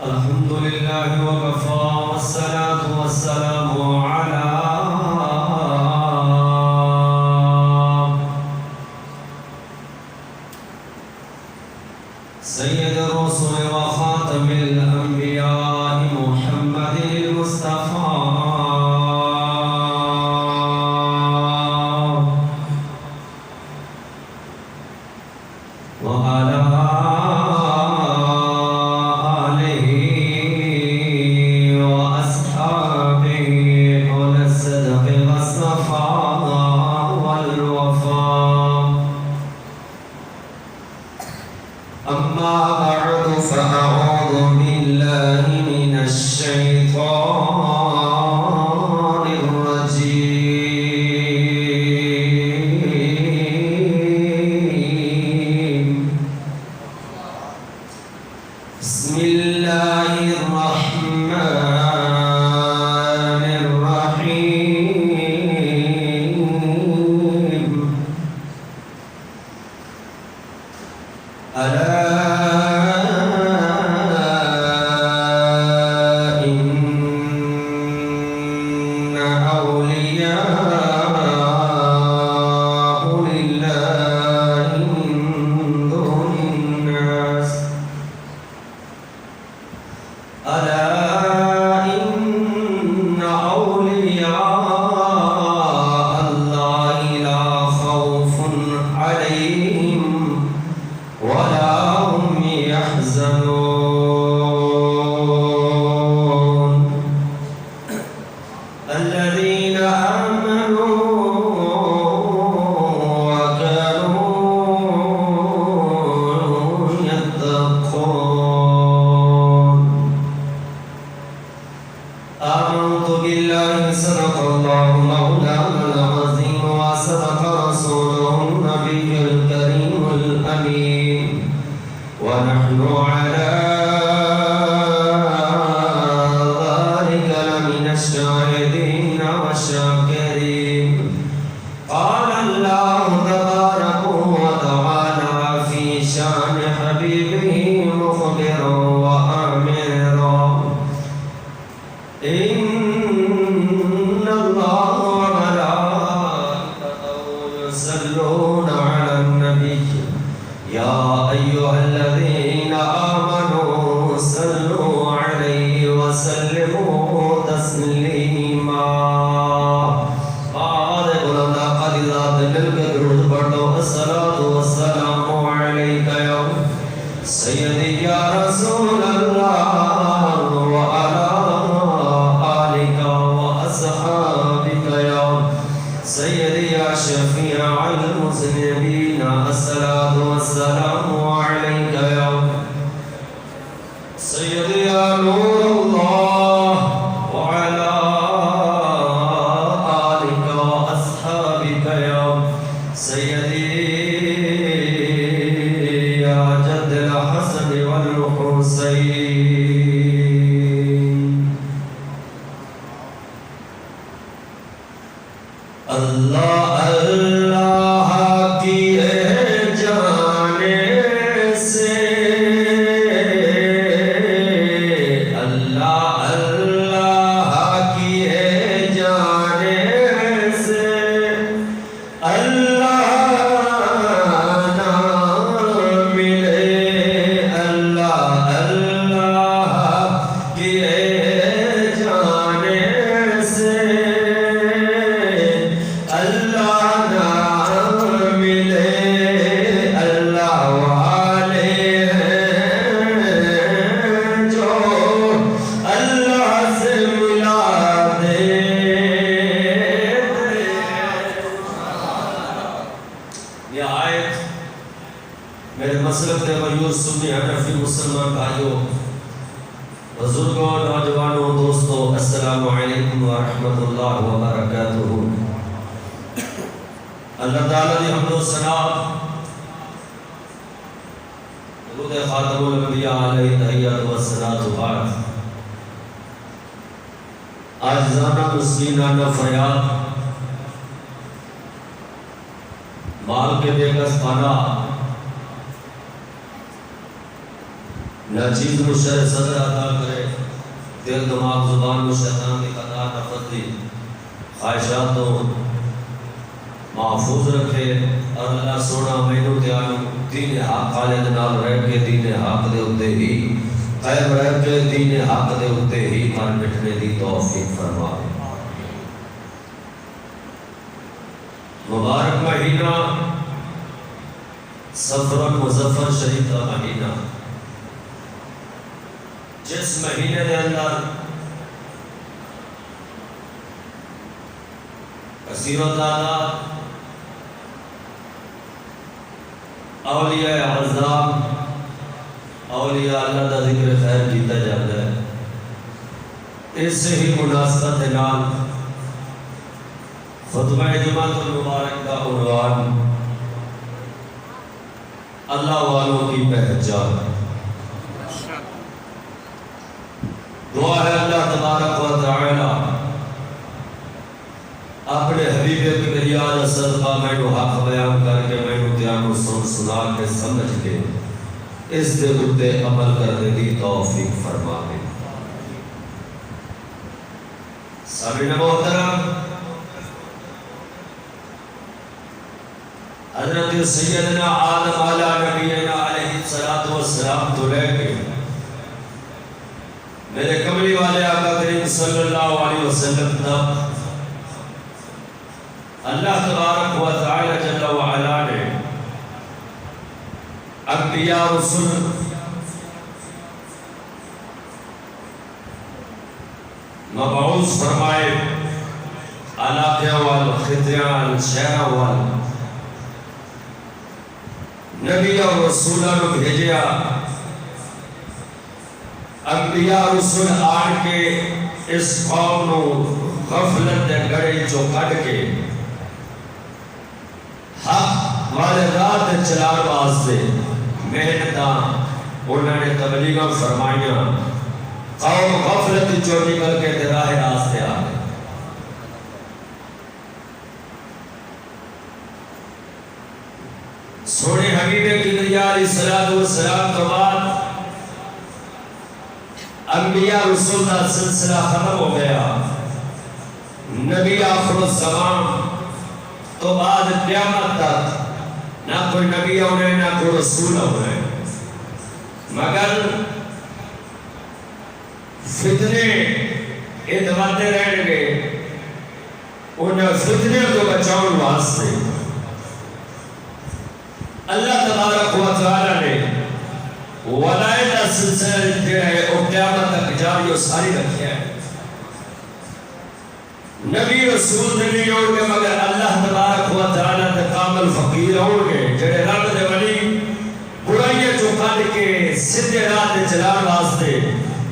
الحمد لله وكفى والصلاة والسلام على سيد الرسل وخاتم الأنبياء محمد المصطفى وعلى آله وأصحابه أولي الصدق والصفاء والوفاء. أما بعد فأعوذ بالله من الشيطان الرجيم. بسم الله الرحمن الرحيم. ألا إن أولياء لله من دون الناس ألا إن أولياء الله لا خوف عليهم ولا هم يحزنون الذين آمنوا وكانوا يتقون. آمنت بالله صدق الله مولانا العظيم وصدق رسوله النبي الكريم الأمين ونحن على ذلك لمن الشاهدين والشاكرين. قال الله تبارك وتعالى في شان حبيبه مخبرا وآمرا إن الله وملائكته يصلون على النبي يا أيها الذين آمنوا صلوا عليه وسلموا تسليما. بعد بلند قدرات للقدر برضو الصلاة والسلام عليك يا سيدي يا رسول الله وعلى آلك وأصحابك يا سيدي يا شفيع المذنبين الصلاة والسلام عليك يا سيدي يا نور الله وعلى آلك وأصحابك يا سيدي يا جد الحسن والحسين. اللہ اللہ کیے جانے سے اللہ اللہ کیے جانے سے اللہ نہ ملے اللہ اللہ کیے جانے سے اللہ نہ ملے اللہ والے ہیں جو اللہ سے ملا دے. یہ آیت میرے مسلک مایوس سنی حنفی مسلمان بھائیوں بزرگوں نوجوانوں دوستوں السلام علیکم ورحمۃ اللہ وبرکاتہ. اللہ تعالیٰ دی حمد و ثنا درود خاتم الانبیاء علیہ تحیات و الصلاۃ و بعد. عاجزانہ مسکینانہ فریاد مال کے بے کس پناہ ناچیز کو شرح صدر عطا کرے، دل دماغ زبان کو شیطان کی قطع نفرت دی خواہشاتوں محفوظ رکھے، اور اللہ سونا مینو تیانو دین حق والے نال رہ کے دین حق دے اتے ہی قائم رہ کے دین حق دے اتے ہی مر مٹنے دی توفیق فرمائے۔ مبارک مہینہ صفر المظفر شریف کا مہینہ، جس مہینے دے اندر کثیر و تعداد اولیاء اعظام اولیاء اللہ کا ذکر خیر کیتا جاتا ہے۔ اس سے ہی مناسبت نال خطبہ جمعۃ المبارک کا عنوان اللہ والوں کی پہچان۔ دعا ہے اللہ تبارک و تعالی اپنے حبیب کبریاء صدقہ میں حق بیان کر کے میں تیانو سنا کے سمجھ کے اس دے اتے عمل کرنے کی توفیق فرمائے۔ سامعین محترم، حضرت سیدنا آدم علیہ نبینا علیہ السلام تو لے کے میرے کملی والے آقا کریم صلی اللہ علیہ وسلم تک اللہ تبارک و تعالی جل وعلا نے انبیاء رسول مبعوث فرمائے، علاقیاں وال خطیاں شہرہ وال نبی اور رسولہ نے بھیجیا۔ انبیاء رسول آن کے اس قوم نو غفلت دے گڑے جو کٹ کے حق والے رات چلان واسطے محنتاں انہوں نے تبلیغاں فرمائیاں، قوم غفلت چوری کر کے راہ راستے آ گئے۔ سونے حبیب کبریاء علیہ السلام تو بعد انبیاء رسول کا سلسلہ ختم ہو گیا۔ نبی آخر الزمان تو بعد قیامت تک نہ کوئی نبی ہونے نہ کوئی رسول ہونے، مگر فتنے اتواتے رہنے گے۔ ان فتنے کو بچاؤں واسطے اللہ تبارک و تعالی نے ولایت سلسلہ جو ہے وہ قیامت تک جاری و ساری رکھیا ہے۔ نبی رسول نہیں ہوں گے مگر اللہ تبارک و تعالی نے کامل فقیر ہوں گے، جڑے رب دے ولی برائیاں جو کٹ کے سیدھے راہ تے چلان واسطے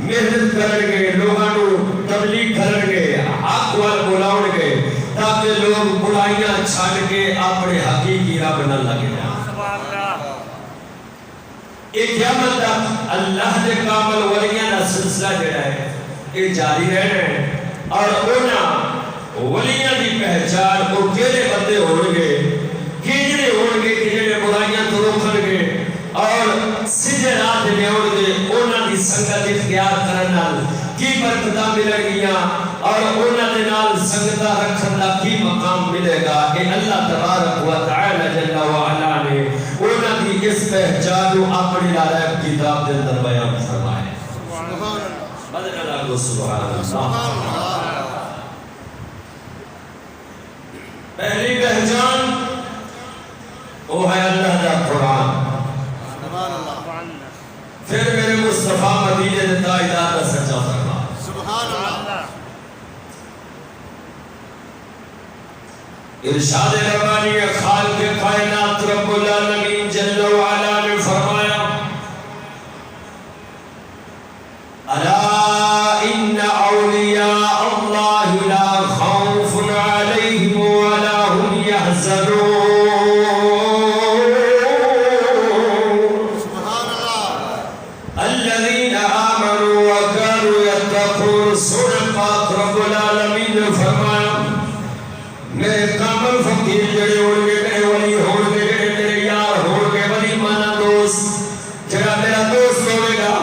محنت کرن گے، لوگاں نو تبلیغ کرن گے، حق وال بلاؤن گے، تاکہ لوگ برائیاں چھڈ کے اپنے حقیقی رب نال لگ جائیں۔ ایک قیامت تک اللہ دے کامل ولیاں دا سلسلہ جڑا ہے یہ جاری رہنا ہے، اور انہاں ولیاں دی پہچان وہ کیڑے بندے ہون گے، کیڑے ہون گے کہ جڑے برائیاں تو روکن گے اور سیدھے راہ تے لیاون گے۔ انہاں دی سنگت اختیار کرن نال کی برکتاں ملے گیاں اور انہاں دے نال سنگتاں رکھن دا کی مقام ملے گا کہ اللہ تبارک و تعالی جل وعلا نے انہاں دی اس پہچان کو اپنی لائق کتاب دے اندر بیان فرمایا۔ سبحان اللہ، بدل اللہ کو سبحان اللہ۔ پہلی پہچان وہ ہے اللہ کا قرآن، پھر میرے مصطفیٰ مدینے نے تائیدات کا سچا فرما۔ سبحان اللہ۔ ارشاد ربانی خالق کائنات رب العالمین جل وعلا نے فرمایا، الا ان اولیاء اللہ لا خوف علیہم ولا هم يحزنون، سبحان اللہ، الذین آمنوا وكانوا يتقون۔ سورہ پاک رب العالمین نے فرمایا میرے کامل فقیر جڑے ہون گے، میرے ولی ہون گے، جڑے میرے یار ہون گے، ولی مانا دوست جڑا میرا دوست ہوئے گا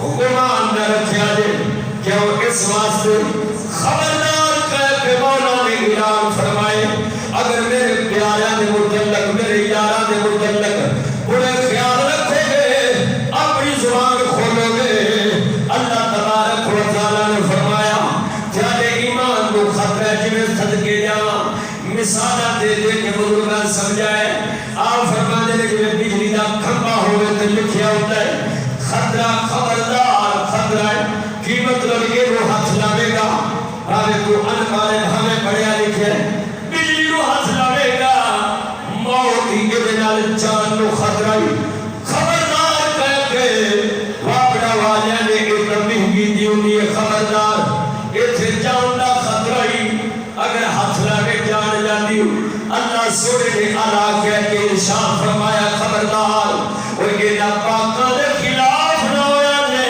حکمان نہ رکھیا جے کیوں اس واسطے خبردار کہہ کے مولا نے اعلان فرمائے اگر میرے پیاریاں دے متعلق میرے یاراں دے متعلق برے خیال رکھو گے اپنی زبان کھولو گے اللہ تبارک و تعالی نے فرمایا تیارے ایمان کو خطرہ جویں صدقے جاواں مثالہ دے دے کے بزرگاں سمجھائے آپ فرما دے کہ بجلی دا کھمبا ہوئے تو لکھیا ہوتا ہے خطرہ خبردار خطرہ ہے کی مطلب یہ وہ ہاتھ لاوے گا آوے تو انمارے ہمیں پڑھیا لکھے بجلی رو ہاتھ لاوے گا موت ہی کے دنال چاند نو خطرہ خبردار کہہ کے وابڑا والیاں نے ایک تنبیہ دی ہوئی ہے خبردار ایتھے جان دا خطرہ اگر ہاتھ لاوے جان جاتی اللہ سوڑے نے آلہ کہہ کے ارشاد فرمایا خبردار وہ یہ پاکاں دے خلاف نہ ہویا جے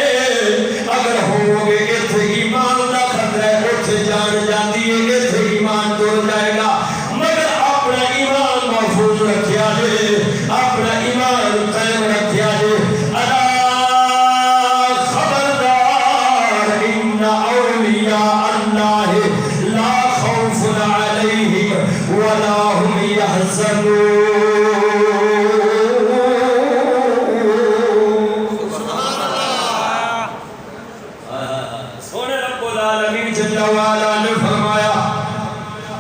اگر ہوگے ایتھے ایمان دا خطرہ ہے ایتھے جان جاتی ہے ایتھے ایمان توڑ جائے گا مگر اپنا ایمان محفوظ رکھیا جے اپنا ایمان قائم رکھیا جے اللہ خبردار ان اولیاء اللہ لا خوف علیہم ولا هم يحزنون سونے رب العالمین جل وعلا نے فرمایا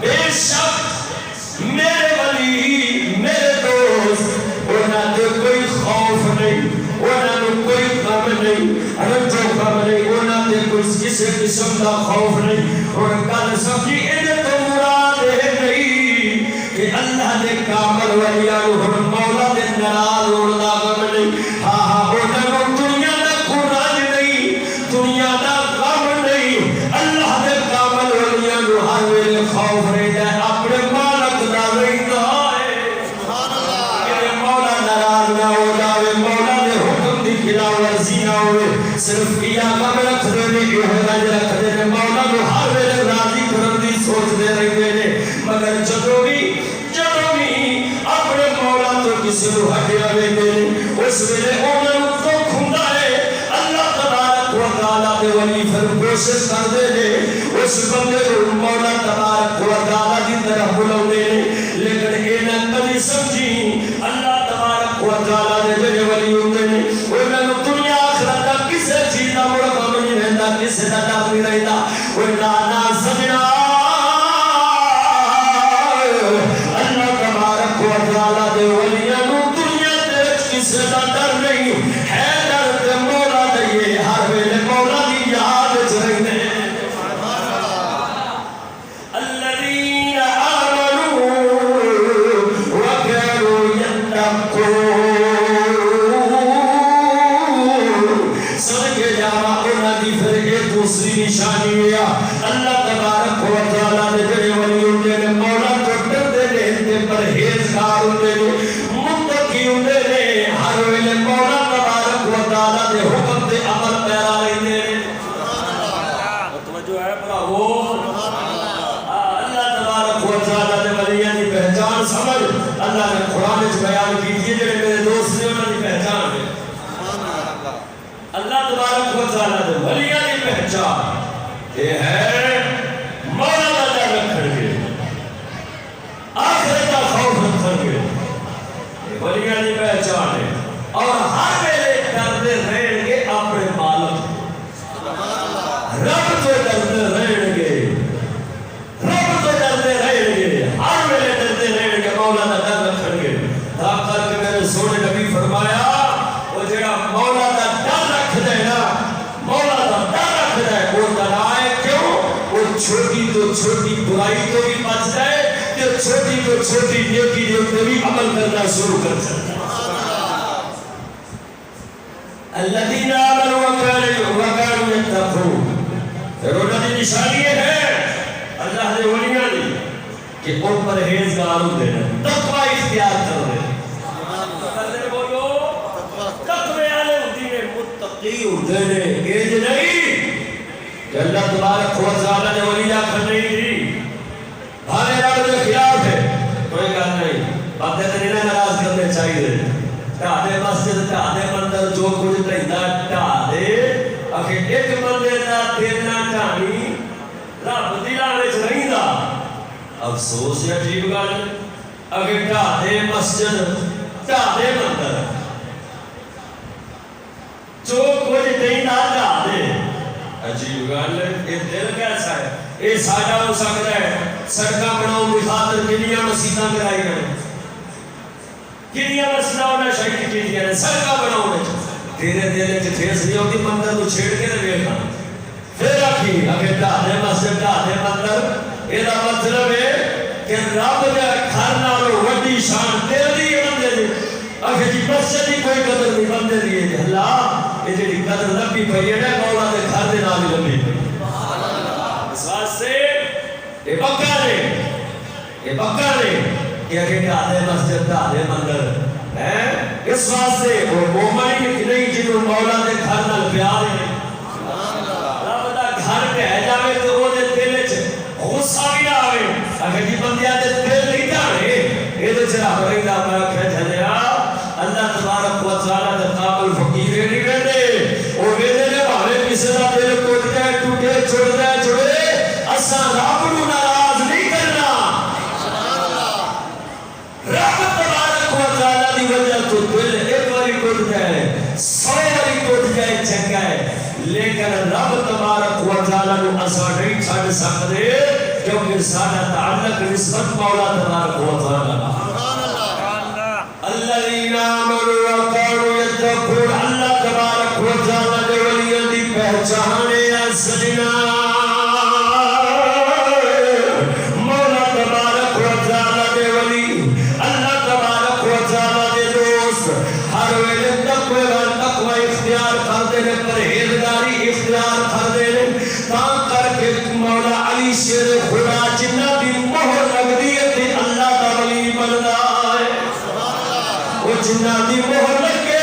بے شک میرے ولی میرے دوست انہاں دے کوئی خوف نہیں انہاں دے کوئی غم نہیں رنجو غم نہیں انہاں دے کوئی کسی قسم دا خوف نہیں اور کل سمجھی انہیں تو مراد ہے نہیں کہ اللہ دے کامل ولیاں ہن مولا دے ناراض ہون دا غم نہیں ہاں ہاں انہاں نوں دنیا دا قرآن نہیں دنیا دا غم نہیں اللہ دے کامل ولیاں نوں ہر ویلے خوف رہندا ہے اپنے مالک دا رہندا ہے سبحان اللہ کہ مولا ناراض نہ ہو جاوے مولا دے حکم دی خلاف ورزی نہ ہوئے صرف کیا غم رکھ دے نے کہ رنج رکھ دے نے مولا نوں ہر ویلے راضی کرن دی سوچ دے رہندے نے مگر جدوں بھی اپنے مولا تو کسی نو ہٹیا ویندے اس ویلے انہاں نوں دکھ ہوندا ہے اللہ تبارک و تعالی دے ولی پھر کوشش کردے نے اس بندے نوں مولا تبارک و تعالی دی طرف بلاوندے نے لیکن انہاں کبھی سمجھی اللہ تبارک و تعالی دے جڑے ولی ہوندے نے انہاں نوں دنیا آخرت دا کسے چیز دا موڑ غم نہیں رہندا کسے دا ڈر نہیں رہندا او نا سجنا اللہ دے ولیاں نوں دنیا دے وچ کسے دا ڈر نہیں ہے ڈر تے مولا دے ہر ویلے مولا دی یاد وچ رہندے الذین آمنوا وكانوا يتقون صدقے جاواں انہاں دی پھر ایک دوسری نشانی ہے اللہ تبارک و تعالی دے جڑے ولی ہوندے نے مولا تو ڈردے نے تے پرہیزگار ہوندے نے متقی ہوندے نے ہر ویلے مولا تبارک و تعالی دے حکم تے عمل پیرا رہندے نے سبحان اللہ توجہ ہے بھراو اللہ تبارک و تعالی دے ولیاں دی پہچان سمجھ اللہ نے قرآن وچ بیان کیتی ہے جڑے میرے دوست نے انہاں دی پہچان ہے اللہ تبارک و تعالی دے ولیاں دی پہچان یہ ہے مولا دا ڈر رکھن گے آخرت دا خوف رکھن گے یہ ولیاں دی پہچان ہے اور ہر ویلے ڈردے رہن گے اپنے مالک رب تو ڈردے رہن گے رب تو ڈردے رہن گے ہر ویلے ڈردے رہن گے مولا دا ڈر رکھن گے تا کر کے میرے سونے نبی فرمایا وہ جڑا مولا دا ڈر رکھ دے نا مولا دا ڈر رکھ دے وہ ڈرائے کیوں وہ چھوٹی تو چھوٹی برائی تو بھی بچ جائے کہ چھوٹی تو چھوٹی نیکی جو بھی عمل کرنا شروع کر سکتا الذین آمنوا وكانوا يتقون پھر انہاں دی نشانی ہے اللہ دے ولیاں دی کہ وہ پرہیزگار ہوندے نے تقوی اختیار کردے نے بولو تقوی والے ہوندے نے متقی ہوندے نے اے نہیں کہ اللہ تبارک و تعالی نے ولی آخر نہیں دی بھارے رب کے خلاف ہے کوئی گل نہیں باتیں تو نہیں ناراض کرنے چاہیے ٹھا دے مسجد ٹھا دے مندر جو کچھ رہتا ٹھا دے ایک بندے دا دل نہ ٹھانی رب دلاں وچ رہندا افسوس یا عجیب گل اگر ڈھا دے مسجد ڈھا دے مندر جو کچھ دیندا ڈھا دے عجیب گل یہ دل کیسا ہے یہ ساڈا ہو سکتا ہے سڑکاں بناؤ کی خاطر کنیاں مسجداں کرائی گئے کنیاں مسجداں انہاں شہید کیتیاں نے سڑکاں بناؤ تیرے دل وچ ٹھیس نہیں ہوتی مندر کو چھیڑ کے ویکھنا پھر آکھی اگر ڈھا دے مسجد ڈھا دے مندر یہ مطلب ہے کہ رب دے گھر نالوں وڈی شان تیری بندے دی اگر جی مسجد دی کوئی قدر نہیں بندے دی ہے اللہ یہ جڑی قدر لبی پئی ہے نا مولا دے گھر دے نال ہی لبی پئی اس واسطے یہ پکا نے کہ اگر ڈھا دے مسجد ڈھا دے مندر اس واسطے وہ مومن نہیں جنہوں مولا دے گھر نال پیار ہے رب دا گھر ڈھہ جاوے تو وہ دے دل وچ غصہ بھی نہ آوے اگر جی بندیاں دے دل نہیں ڈھانے یہ تو رب رہندا میں کہ جھلیا اللہ تبارک و تعالی دے قابل فقیر نہیں رہندے او ویندے نے بھاوے کسے دا دل ٹوٹ جائے ٹوٹے چھوڑ جائے چھوڑے اساں رب نوں ناراض نہیں کرنا رب تبارک و تعالی دی وجہ تو دل ایک باری ٹوٹ جائے 100 باری ٹوٹ جائے چنگا ہے لیکن رب تبارک و تعالی نوں اساں نہیں چھڈ سکدے کیونکہ سارا تعلق نسبت مولا تبارک و تعالی الذين آمنوا وكانوا يتقون اللہ تبارک و تعالی دے ولیاں دی پہچان ہے سجنا مولا تبارک و تعالی دے ولی اللہ تبارک و تعالی دے دوست ہر ویلے تقوی اختیار کرتے ہیں پرہیزگاری اختیار کرتے ہیں تاں کر کے مولا علی شیر خدا جنہ دی مہر لگدی ہے اللہ دا ولی بندا ہے وہ جنہ دی مہر لگے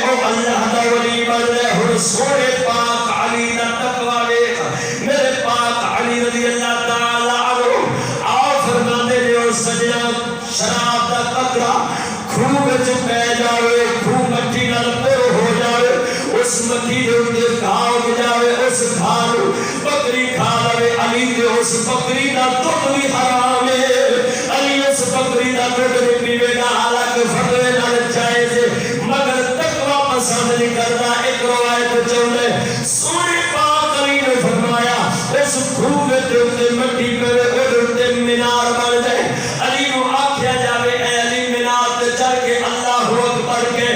او اللہ دا ولی بندا ہے سونے پاک علی دا تقوی ویکھ میرے پاک علی رضی اللہ تعالی عنہ آ فرماندے نے او سجنا شراب دا قطرہ کھوہ وچ پے جاوے کھوہ مٹی نال پر ہو جاوے اس مٹی دے اوتے گھاہ اگ جاوے اس گھاہ نوں بکری کھا لے علی دے اس بکری دا دودھ بھی حرام ہے علی اس بکری دا دودھ نہیں پیوے گا حالانکہ فتوے نال جائز ہے مگر تقوی پسند نہیں کرتا ایک روایت چلے سونے پاک علی نے فرمایا اس کھوہ دے اوتے مٹی پے اوتے مینار بن جائے علی نوں آکھیا جاوے اے علی مینار تے چڑھ کے اللہ اکبر کے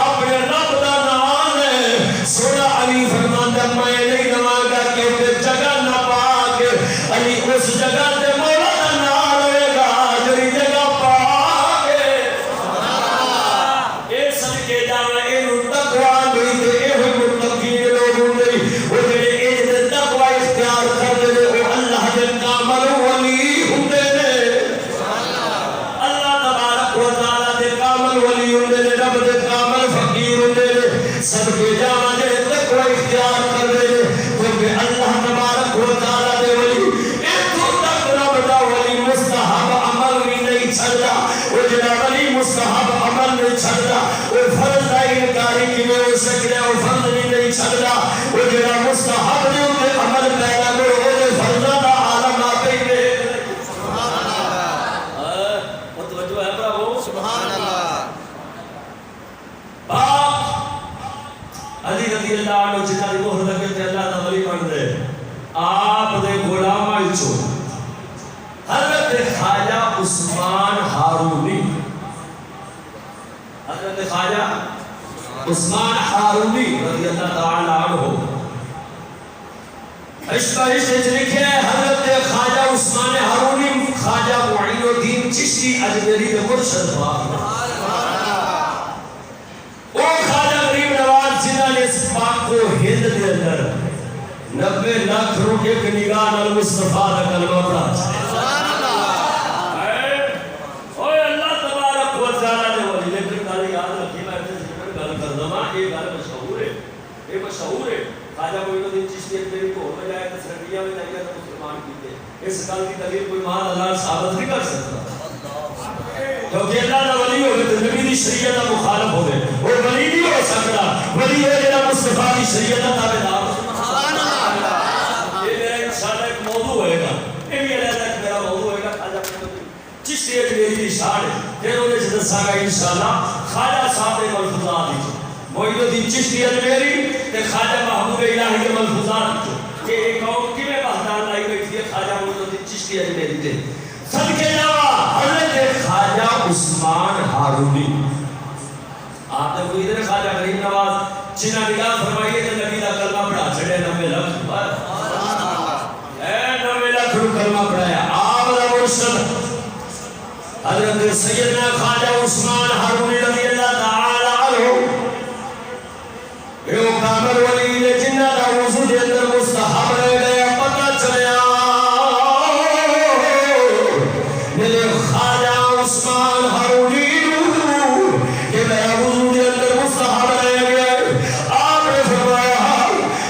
اپنے رب دا نام ہے سونا علی فرماندا میں نہیں رواں گا کہ جگہ نہ پا کے علی اس جگہ تے مولا دا نام ہوئے گا جڑی جگہ پا کے اے صدقے جاواں اینوں تقوی نہیں تے ایہو متقین لوگ ہوندے او جڑے اے تے تقوی اختیار کردے نے او اللہ دے کامل ولی ہوندے نے اللہ تبارک و تعالی دے کامل ولی ہوندے نے رب دے کامل فقیر ہوندے نے صدقے جاواں جڑے تقوی اختیار کردے نے کیونکہ اللہ تبارک و تعالی دے ولی ایتھوں تک رب دا ولی مستحب عمل بھی نہیں چھڑدا او جڑا ولی مستحب عمل نہیں چھڑدا او فرض دا انکاری کیویں ہو سکدا او فرض نہیں چھڑدا او جڑا مستحب دے اوتے عمل پیدا کرو او فرضاں دا عالم آپ ہی دے سبحان اللہ متوجہ ہے بھراو سبحان اللہ علی رضی اللہ عنہ جنہ دی مہر لگے تے اللہ دا ولی بن دے آپ دے غلاماں وچوں حضرت خواجہ عثمان ہارونی حضرت خواجہ عثمان ہارونی رضی اللہ تعالی عنہ اشتہارش وچ لکھیا ہے حضرت خواجہ عثمان ہارونی خواجہ معین الدین چشتی اجمیری دے مرشد او خواجہ غریب نواز جنہاں نے اس پاک کو ہند دے اندر 90 لاکھ روپے کی نگاہ نال مصطفیٰ دا کلمہ پڑھا سبحان اللہ اوے اللہ تبارک و تعالی دے ولی لیکن گل یاد رکھی میں تے ذکر گل کردا ہاں یہ گل مشہور ہے یہ مشہور ہے خواجہ معین الدین چشتی میری کو بجائے تسریہ میں جائے تو مسلمان کیتے اس گل کی دلیل کوئی مان اللہ ثابت نہیں کر سکتا کیونکہ اللہ دا ولی ہوئے تو نبی دی شریعت دا مخالف ہوئے وہ ولی نہیں ہو سکتا ولی ہے جڑا مصطفیٰ دی شریعت دا تابعدار سبحان اللہ یہ میرا انشاءاللہ ایک موضوع ہوئے گا یہ بھی علیحدہ ایک میرا موضوع ہوئے گا خواجہ چشتی اجمیری دی شان ہے پھر انہیں سے دسا گا انشاءاللہ خواجہ صاحب ملفوظات دی معین الدین چشتی اجمیری تے خواجہ محمود الہی کے ملفوظات کہ ایک قوم کی میں بہتان لائی بیٹھی ہے خواجہ معین الدین چشتی اجمیری تے صدقے جاوا حضرت خواجہ عثمان ہارونی آپ نے کوئی ادھر خواجہ کریم نواز چنہ نگاہ فرمائیے کہ نبی دا کلمہ پڑھا چھڑے 90 لاکھ اے 90 لاکھ کلمہ پڑھایا آپ دا مرشد حضرت سیدنا خواجہ عثمان ہارونی رضی اللہ تعالی عنہ یہ کامل ولی نے جنہ دا وضو دے اندر مستحب رہ گیا پتہ چلیا میرے خواجہ عثمان ہارونی کہ میرا وضو دے اندر مستحب رہ گیا آپ نے فرمایا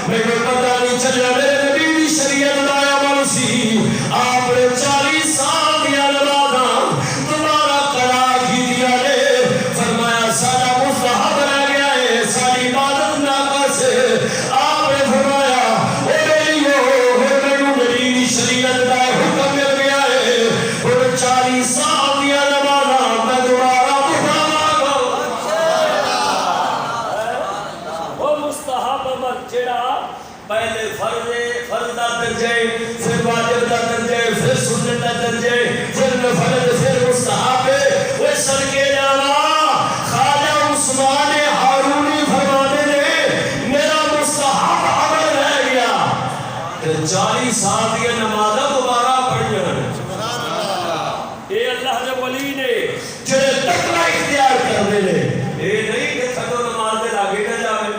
میرے پتہ نہیں چلیا میرے نبی دی شریعت لایا مرسی آپ نے 40 سال دیا نمازاں دوبارہ قضا کی دیا لے فرمایا سارا مستحب رہ گیا ہے ساری عبادت ناقص ہے آپ نے فرمایا اے میریو میرے نبی دی شریعت دا حکم مل گیا ہے اور 40 سال دیا نمازاں میں دوبارہ پڑھاواں گا وہ مستحب عمل جڑا پہلے فرض دا درجہ پھر واجب دا درجہ پھر سنت دا درجہ پھر نفل پھر مستحب وہ صدقے جاوا خواجہ عثمان ہارونی فرماتے نے میرا مستحب عمل رہ گیا کہ 40 سال کی نمازاں دوبارہ پڑھیاں اے اللہ دے ولی نے جڑے تقوی اختیار کرنے نے اے نہیں کہ تھڈو نماز دے لاگے نہ جاوے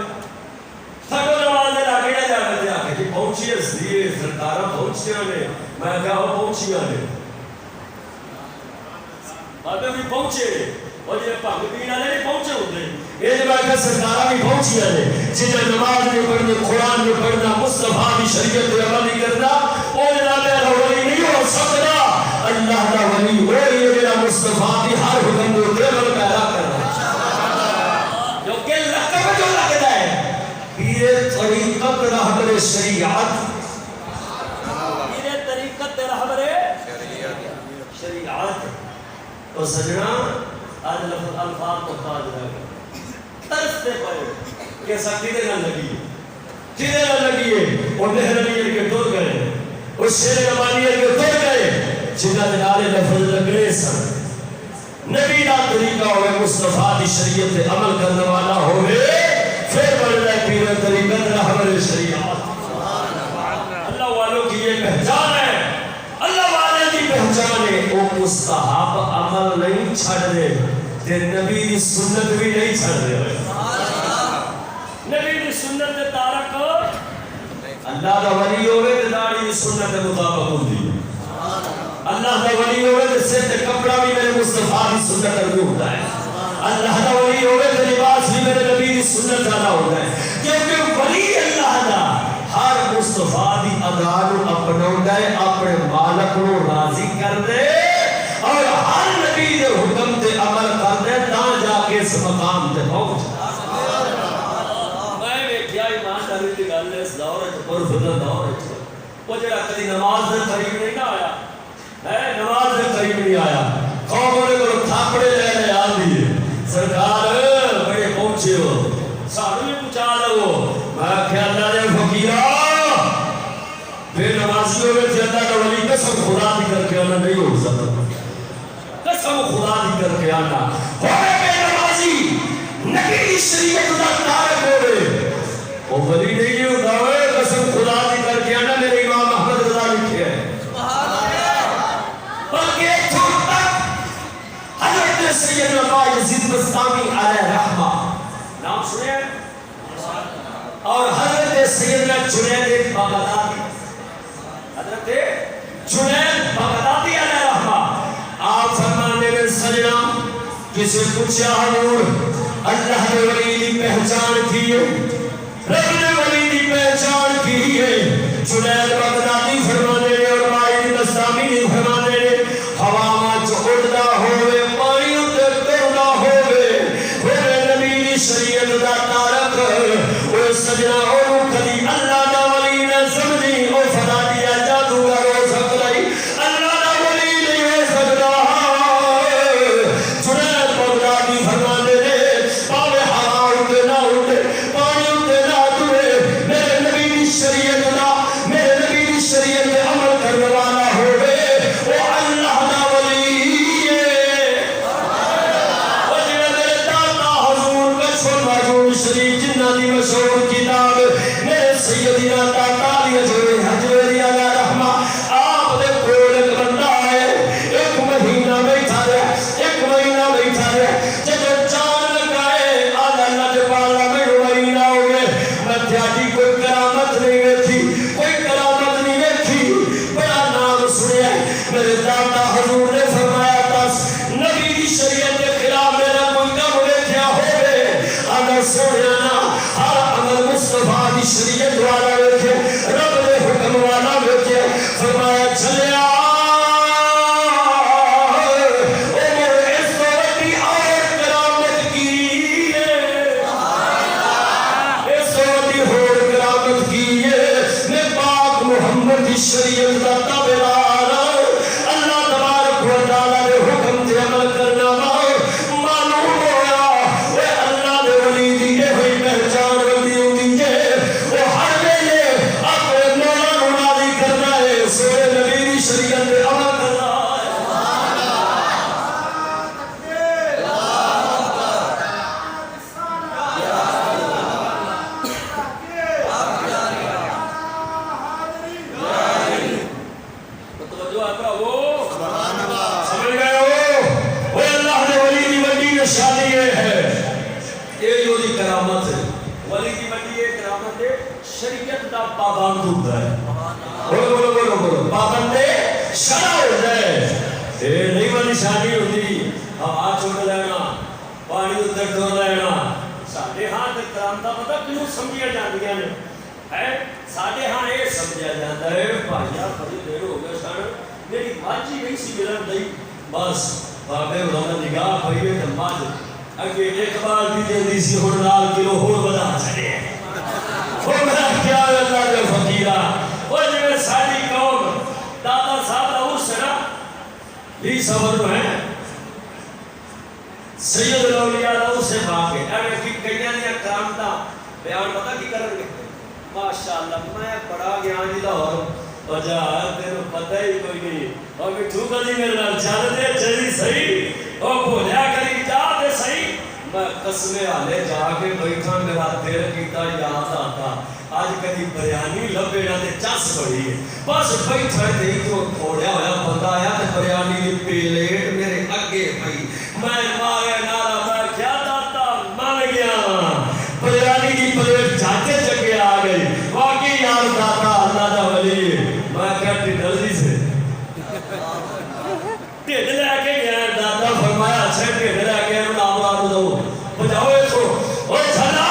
تھڈو نماز دے لاگے نہ جاوے تے آکھے کہ پہنچی اس لیے سرکاراں پہنچیاں نے میں کہا وہ پہنچیاں نے آدھے بھی پہنچے اور جنہیں پاک دین آلے نہیں پہنچے ہوتے یہ جب آکھا سرکارہ بھی پہنچی آلے جنہیں نماز میں پڑھنے قرآن میں پڑھنا مصطفیٰ بھی شریعت میں عمل نہیں کرنا وہ جناب اللہ ولی نہیں ہو سکتا اللہ کا ولی وہ یہ میرا مصطفیٰ بھی ہر حکم کو عمل پیدا کرنا جو کہ لقب جو لگتا ہے پیر طریقت رہبر شریعت پیر طریقت رہبر شریعت تو سجنا آج لفظ الفاظ محتاج رہ گئے ترستے پڑے کیسا کدے نہ لگی کدے نہ لگی ہے وہ مہربانی کے ٹوٹ گئے وہ شیر ربانی کے ٹوٹ گئے جنہ دنالے لفظ لگنے سن نبی دا طریقہ ہوئے مصطفیٰ دی شریعت پہ عمل کرنے والا ہوئے پھر بڑھ رہے پیر طریقت رہبر شریعت اللہ والوں کی یہ پہچان ہے اللہ والے دی پہچان ہے وہ مستحب عمل نہیں چھڑ دے تے نبی دی سنت بھی نہیں چھڑ دے نبی دی سنت دے تارک اللہ دا ولی ہوئے تے داڑھی دی سنت دے مطابق ہوندی اللہ دا ولی ہوئے تے سر تے کپڑا بھی میرے مصطفیٰ دی سنت پر ہوتا ہے اللہ دا ولی ہوئے تے لباس بھی میرے نبی دی سنت پر ہوتا ہے کیونکہ ولی اللہ دا ہر مصطفیٰ دی ادا نو اپناوندا ہے اپنے مالک نو راضی کر دے اور ہر نبی دے حکم تے عمل کر دے تاں جا کے اس مقام تے پہنچ میں ویکھیا ایمانداری دی گل ہے اس دور وچ پرفضل دور وچ وہ جڑا کدی نماز دے قریب نہیں نہ آیا ہے نماز دے قریب نہیں آیا قوم نے کو تھاپڑے لے لے آندی سرکار بڑے پہنچے ہو سانو بھی پہنچا لو میں کہ اللہ دے فقیرا بے نمازی ہوئے تھے اللہ کا ولی قسم خدا دی کر کے آنا نہیں ہو سکتا قسم خدا دی کر کے آنا ہوئے بے نمازی نبی شریعت دا تارک ہوئے وہ ولی نہیں ہوتا ہوئے قسم خدا دی کر کے آنا میرے امام احمد رضا لکھے ہیں بلکہ ایک چھوٹ تک حضرت سید رفا یزید بستامی علیہ رحمہ نام سنے ہیں اور حضرت سیدنا جنید بغدادی حضرت جنید بغدادی علیہ رحمہ آپ فرمانے میں سجنا کسے پوچھا حضور اللہ نے ولی دی پہچان کی ہے رب نے ولی دی پہچان کی ہے جنید بغدادی فرمانے میں اور مائد بستامی نے فرمانے میں ہوا جو اڑدا ہوئے پانی اتے کرنا ہوئے پھر نبی شریعت دا تارک سجنا او کدی اللہ دا ولی نہ سمجھی او فنا دیا جادوگر ہو سکتا ہے اللہ دا ولی نہیں ہو سکتا جنید بغدادی فرماتے ہیں پاوے ہوا اٹھے نہ اٹھے پانی اٹھے نہ اٹھے میرے نبی دی شریعت دا میرے نبی دی شریعت پہ عمل کرنے والا ہوئے وہ اللہ دا ولی ہے وہ جنہیں میرے داتا حضور کا سن شریف جنہ دی مشہور کتاب میرے سیدنا داتا علی حجویری علیہ رحمہ آپ نے کول ایک بندہ ہے ایک مہینہ بیٹھا رہے ایک مہینہ بیٹھا رہے جب جان لگائے آدھا اللہ جب اللہ میں مہینہ ہو گئے میں تیاٹی کوئی کرامت نہیں بیٹھی کوئی کرامت نہیں بیٹھی بڑا نام سنیا میرے داتا حضور نے فرمایا تھا نبی کی شریعت کے خلاف میرا کوئی کم بیٹھیا ہوئے آدھا سنیا ہر عمل مصطفیٰ دی شریعت والا بیٹھے رب نے حکم والا بیٹھے فرمایا چلیا عمر اس وقتی اور کرامت کی اس وقتی اور کرامت کی میں پاک محمد دی شریعت کا تابعدار اللہ تبارک و تعالی نے حکم تے عمل کرنا معلوم ہوا اے اللہ دے ولی دی یہ ہوئی پہچان ہوتی ہوتی ہے وہ ہر ویلے اپنے مولا نو راضی کرنا ہے سونے نبی دی شریعت پہ عمل کرنا توجہ آپ وہ سمجھ گئے ہو وہ اللہ نے ولی دی وڈی نشانی ہے یہ جو دی کرامت ہے ولی دی وڈی یہ کرامت ہے شریعت دا پابند ہوتا ہے بولو بولو بولو بولو پابند شرع ہوتا ہے یہ نہیں وہ نشانی ہوتی اب ہاتھ چھوڑ لینا پانی اتر ٹور لینا ساڑھے ہاتھ کرامتا پتہ کیوں سمجھیا جاندیاں نے ہے ساڑھے ہاں یہ سمجھا جاتا ہے بھائیہ بڑی دیر ہو گئے سن میری ماجی نہیں سی ملن دئی بس بابے انہوں نے نگاہ پہیے تو ماج اگے ایک بار بھی دے دی سی ہون نال کلو ہون بدا چڑے وہ میرا کیا اللہ دے فقیرہ وہ جو ساری قوم دادا صاحب دا اس نا بھی صبر ہے سید الاولیاء دا اس سے باقی اگر کی کئیاں دیا کرامتا بیان پتہ کی کرن گے ماشاءاللہ میں بڑا گیانی لاہور وجہ تیرے پتہ ہی کوئی نہیں اور مٹھو کدی میرے نال چل دے چلی صحیح اور بھولیا کری جا دے صحیح میں قسمے آلے جا کے بیٹھا میرا دل کیتا یاد آتا آج کدی بریانی لبے نہ تے چس پڑی ہے بس بیٹھا دیکھ تو کھوڑیا ہویا بندہ آیا تے بریانی دی پلیٹ میرے اگے پئی میں مارے نارا میں کیا داتا مان گیا بریانی دی پلیٹ جاتے جگے آ گئی واقعی یار داتا اللہ دا ولی میں کیا ٹھڈل سے ٹھڈ لے کے گیا دادا فرمایا اچھا ٹھڈ لے کے نام رانو دو بجاؤ اس کو او جھلا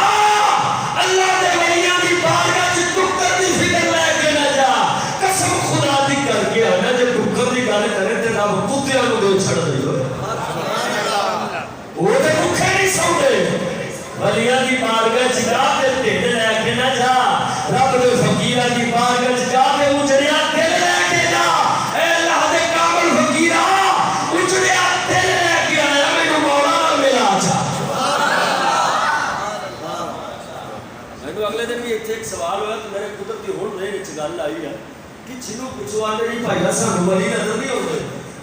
اللہ دے ولیاں دی بارگاہ چ ٹکر دی فکر لے کے نہ جا قسم خدا دی کر کے انا جے ٹکر دی گل کرے تے رب کتیاں نو دے چھڑ دے وہ تے بھوکے نہیں سوندے ولیاں دی بارگاہ چ جا تے ٹھڈ لے کے نہ جا رب دے فقیراں دی بارگاہ چ جا تے اجڑیا دل لے کے جا اے اللہ دے کامل فقیرا اجڑیا دل لے کے آیا مینوں مولا نال ملا جا مینوں اگلے دن بھی ایک سوال ہوا تو میرے قدرتی ہن میرے وچ گل آئی ہے کہ جنوں پچھو آندے نہیں بھائی سانوں ولی نظر نہیں ہوندے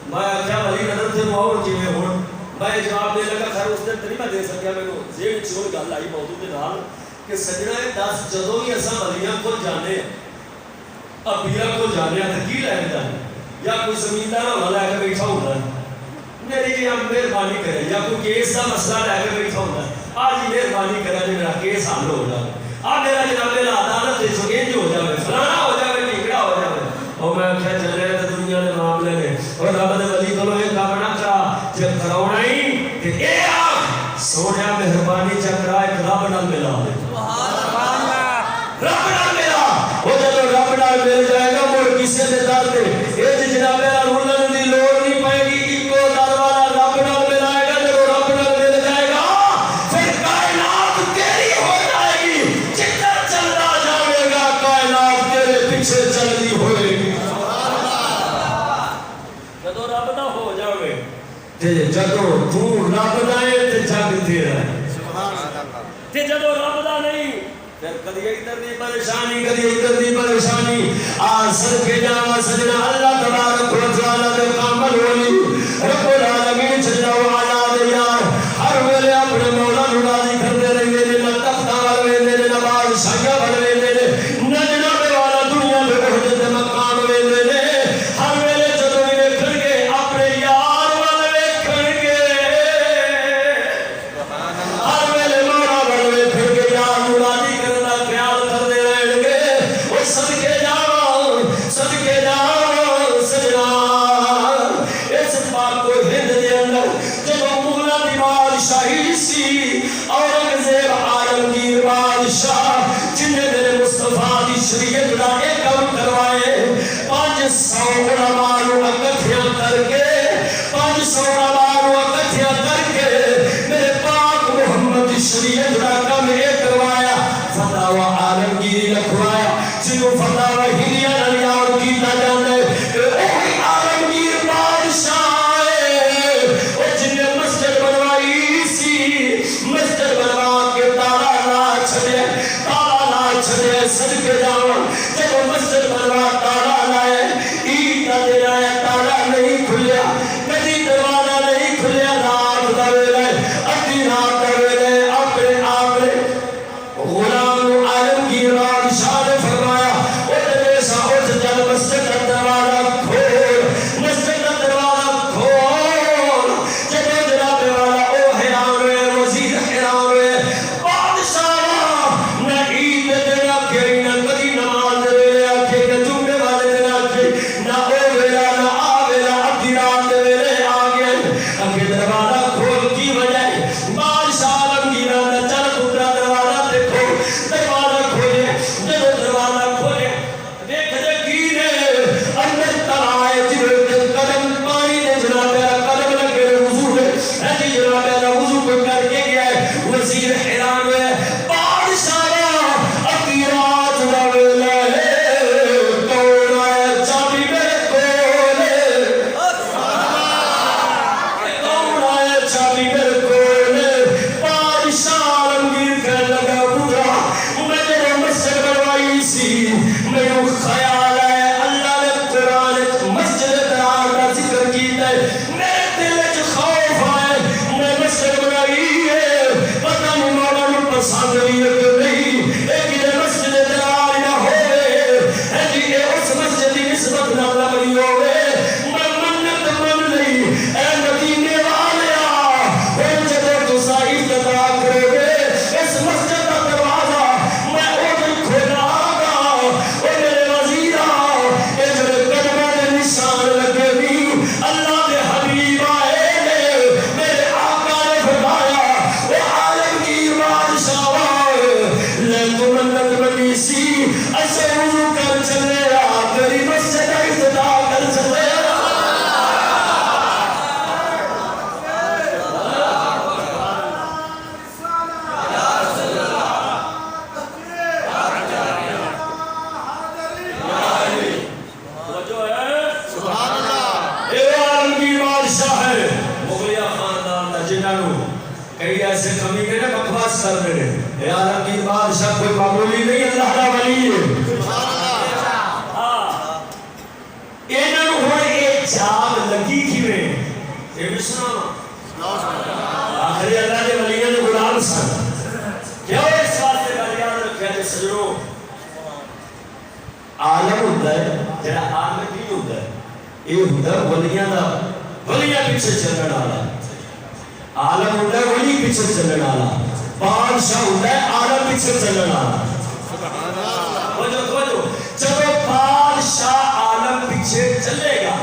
میں آکھیا ولی نظر تے اور کیویں ہن میں جواب دے لگا خیر اس دن نہیں میں دے سکیا مینوں ذہن وچ وہ گل آئی موضوع دے نال کہ سجنا دس جدوں بھی اساں ولیاں کول جانے ابیاں کول جانے تے کی لے جانے یا کوئی زمیندار ہونا لے کے بیٹھا ہوتا ہے میری جی ہم مہربانی کرے یا کوئی کیس کا مسئلہ لے کے بیٹھا ہوتا ہے آج ہی مہربانی کرے جی میرا کیس حل ہو جائے آ میرا جناب میرا عدالت سے چنگیج ہو جائے فلانا ہو جائے ٹکڑا ہو جائے اور میں کیا چل رہے تھے دنیا کے معاملے میں اور رب دے ولی کولوں یہ کام نہ کرا جب کراونا ہی کہ اے آ سونے مہربانی چکرا ایک رب نال ملا دے رب نال ملا وہ جب رب نال مل جائے گا مڑ کسے دے در تے اے جناب میرا رولن دی لوڑ نہیں پائے گی اکو در والا رب نال ملائے گا جب رب نال مل جائے گا پھر کائنات تیری ہو جائے گی جتنا جدو تو رب دائے تے جگ تیرا تے جدو رب دا نہیں پھر کدی ادھر دی پریشانی کدی ادھر دی پریشانی آسر کے جاوا سجنا اللہ تبارک و تعالی دے کامل ولی رب العالمین جل وعلا دے یار ہر ویلے اپنے مولا نو راضی کرتے رہندے نے نہ تختاں ول ویندے نے نہ بادشاہیاں ول ویندے نے نہ جناب والا دنیا دے عہدے تے مقام ویندے نے ہر ویلے جدوں وی ویکھن گے اپنے یار ول ویکھن گے ہر ویلے مولا ول ویکھن گے یار نو راضی کرن دا خیال کردے رہن گے او صدقے جاواں سجنا اس پاک کو ہند دے اندر جدوں مغلاں دی بادشاہی سی اورنگزیب عالمگیر بادشاہ جن نے میرے مصطفیٰ دی شریعت دا ایک کام کروائے 500 علماء نو اکٹھیاں کر کے 500 علماء نو اکٹھیاں کر کے میرے پاک محمد دی شریعت دا کام ایک کروایا فتاوی عالمگیری لکھوایا جنوں فتاوی ہندیاں نال یاد کیتا جاندا ہے عالمگیر بادشاہ ہے او جن نے مسجد بنوائی سی مسجد بنوا کے تالا لا چھڑے صدقے جاواں جب مسجد بنوا تالا لائے عید دا دن آیا تالا نہیں کھلیا کدی دروازہ نہیں کھلیا رات دا ویلے ادھی رات دا ویلے اپنے آپ نے غلام نو عالمگیر بادشاہ نے فرمایا اٹھ بیسا اٹھ جل مسجد کا دروازہ کھول مسجد کا دروازہ کھول جب جناب والا او حیران ہوئے وزیر حیران ہوئے بادشاہ نہ عید دن آکھے نہ کدی نماز دے ویلے آکھے نہ جمعے والے دن آکھے نہ او ویلا نہ آ ویلا ادھی رات دے ویلے آ گئے آکھے دروازہ کھول کی وجہ بادشاہ عالمگیر نے چل پترا دروازہ دیکھو دروازہ کھولے جب دروازہ کھولے دیکھ دے کی نے اندر تلائے جبریل کے قدم پانی نے جناب قدم لگے وضو ہے جی جناب وضو کو کر کے گیا ہے وزیر حیران ہوئے بادشاہ ادھی رات دا ویلا ہے کون آیا چابی میرے کول کون آیا چابی میرے کول بادشاہ عالمگیر کہنے لگا پورا میں نے مسجد بنوائی سی میرے خیال ہے اللہ نے قرآن مسجد درار کا ذکر کیتا ہے میرے دل وچ خوف آئے میں مسجد بنائی ہے پتہ نہیں مولا نو پسند نہیں ہے کہ نہیں ایک یہ مسجد درار نہ ہوئے ہے جی یہ اس مسجد کی نسبت نہ لگی ہوئے میں منت من لئی اے مدینے والیا اور جب تو صاحب ادا کرو گے اس مسجد کا دروازہ میں ادھر کھولا گا اور میرے وزیرہ یہ جو قدمہ دے نشان لگے بھی اللہ دے حبیب آئے نے میرے آقا نے فرمایا وہ عالمگیر بادشاہ لے تو منت منی سی ایسے وضو کر چلے آ تیری مسجد کا افتتاح کر چلے کئی ایسے کمی کے نا بکواس کر رہے ہیں عالمگیر بادشاہ کوئی معمولی نہیں اللہ کا ولی ہے انہوں نے ہوئے ایک جاب لگی کی میں یہ بھی سنا آخری اللہ کے ولیوں نے غلام سن کیا ہو اس بات سے یاد رکھا ہے سجنوں عالم ہوتا ہے جڑا عالم نہیں ہوتا ہے یہ ہوتا ہے ولیاں دا ولیاں پیچھے چلنے والا عالم ہوتا ہے ولی پیچھے چلنے والا بادشاہ ہوتا ہے عالم پیچھے چلنے والا جب بادشاہ عالم پیچھے چلے گا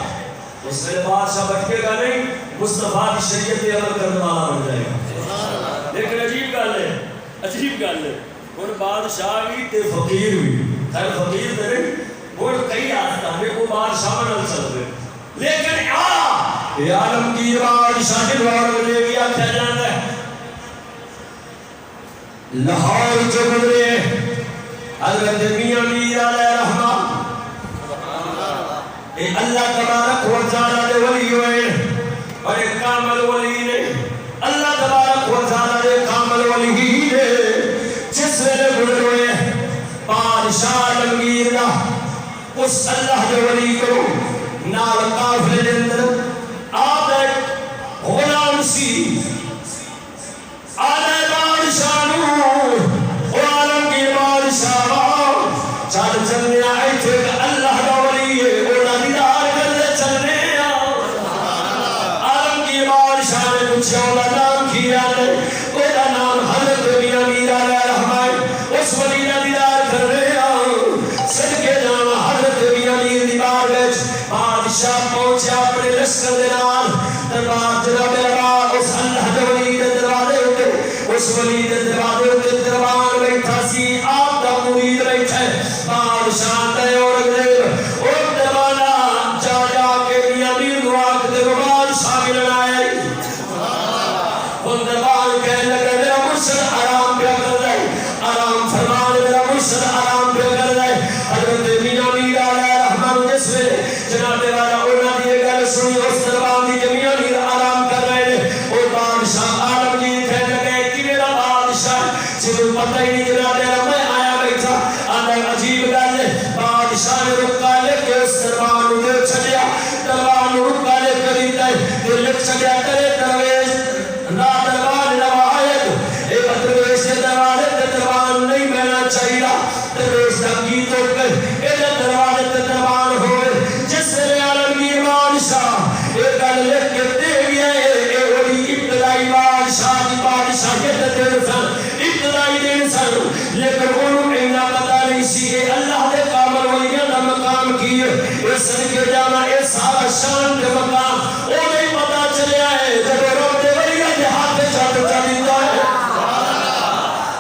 اس میں بادشاہ بٹکے گا نہیں مصطفیٰ کی شریعت پہ عمل کرنے والا بن جائے گا لیکن عجیب گل ہے اور بادشاہ بھی تے فقیر بھی خیر فقیر تے نہیں اور کئی آستا میں وہ بادشاہ بنل چلتے لیکن یہ عالمگیر بادشاہ کے دور میں بھی آتا جاتا ہے لاہور جو گزرے حضرت میاں میر علیہ رحمہ اے اللہ تبارک و تعالی دے ولی ہوئے بڑے کامل ولی نے اللہ تبارک و تعالی نے کامل ولی نے جس ویلے گزر ہوئے بادشاہ عالمگیر دا اس اللہ کے ولی کو نال قافلے دے اندر آپ ایک غلام سی آلے بادشاہ نو او عالمگیر بادشاہ چل چلنے آئے تھے کہ اللہ کا ولی ہے اونا دیدار کرنے چلنے عالمگیر بادشاہ نے پوچھا اونا نام کیا ہے اونا نام حضرت میاں میر علیہ رحمہ اس ولی کا دیدار کرنے صدقے نام حضرت میاں میر دیوار بیچ بادشاہ پہنچے اپنے لشکر دینار دربار جناب اللہ اس اللہ کے ولی کے دروازے ہوتے اس ولی کے دروازے ہوتے دربار بیٹھا سی آپ کا مرید بیٹھا ہے بادشاہ تے اور غریب اور دربارہ جا جا کے میاں میر دعا کے بادشاہ کی لڑائے ان دربار کہنے لگے میرا مرشد آرام پہ کر رہے آرام فرمانے میرا مرشد آرام پہ کر رہے حضرت میاں میر علیہ رحمہ جس میں جناب والا اونا دیے گئے سنی اس دربار دی کہ میاں میر آرام کر رہے اور بادشاہ عالمگیر کہنے لگے کہ میرا بادشاہ جنہوں پتہ ہی نہیں جناب والا میں آیا بیٹھا آنا عجیب گل ہے بادشاہ نے رکا لے کے اس دربار میں دل چھڑیا دربار میں رکا لے کری دے دل لکھ چھڑیا کرے درویش نا دربار نوایت اے درویش کے دربار نہیں بہنا چاہیے درویش کا گیت ہو کر اے دربار ہوئے جس سے عالمگیر بادشاہ اے گل لکھ کے دے گیا اے ولی ابتدائی بادشاہ کی بادشاہ کے دن سن ابتدائی دن سن لیکن انہوں اینا پتہ نہیں سی کہ اللہ دے کامل ولیاں دا مقام کیے اس صدقے جانا اے سارا شان دے مقام او نہیں پتہ چلیا ہے جب رب دے ولیاں دے ہاتھ پہ چاہتا دیتا ہے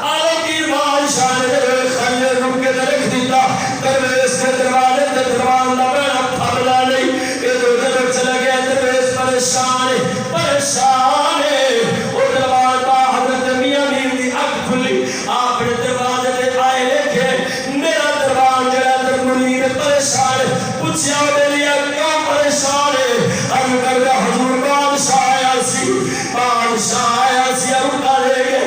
عالمگیر بادشاہ نے جب خلیل رب کے درخ دیتا درویش کے دروازے تے دروان دا بہنا پھبلا نہیں ادھر ادھر چلا گیا درویش پریشان ہے او دروان با حضرت میاں میر دی اکھ کھلی آپ نے دروازے تے آئے لکھے میرا دروان جڑا در مرید پریشان پوچھیا میری کیوں پریشان ہے اب کر دا حضور بادشاہ آیا سی رکا لے گئے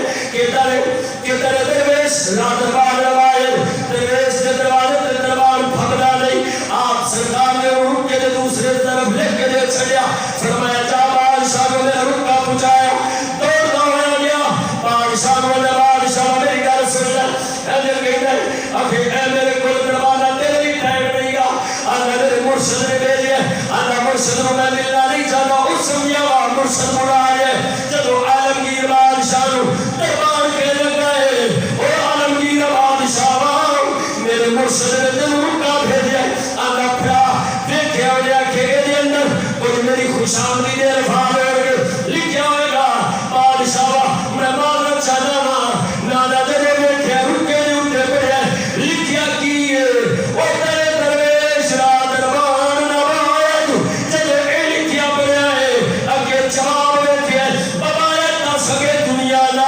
کہ در درویش رات بار روائے درویش کے دروازے تے دربار بھگنا نہیں آپ سرکار نے رک کے دوسرے طرف لکھ کے دے چھڑیا فرمایا جا بادشاہ کو میرا رکا پہنچایا دوڑتا ہوا گیا بادشاہ کو بادشاہ میری گل سن لے ایسے کہتا ہے ابھی اے میرے کل دروازہ تیرے ہی ٹائم نہیں گا اللہ میرے مرشد نے بھیجے اللہ مرشد کو میں ملنا نہیں چاہتا اس سمجھا مرشد مڑا آئے جب عالمگیر بادشاہ دربار کے لگ گئے اور عالمگیر بادشاہ میرے مرشد نے دل رکا بھیجے اللہ پھرا دیکھے ہو جا کے دے اندر کچھ میری خوش آمدی دے رفا ہوئے لکھیا ہوئے گا بادشاہ میں معذرت چاہتا ہوں نادا جب دیکھے رکے دے اٹھے پڑے لکھیا کیے وہ تیرے درویش را دربان نوایت جب اے لکھیا پڑے آئے اگے جواب بیٹھے ببایت نہ سکے دنیا نہ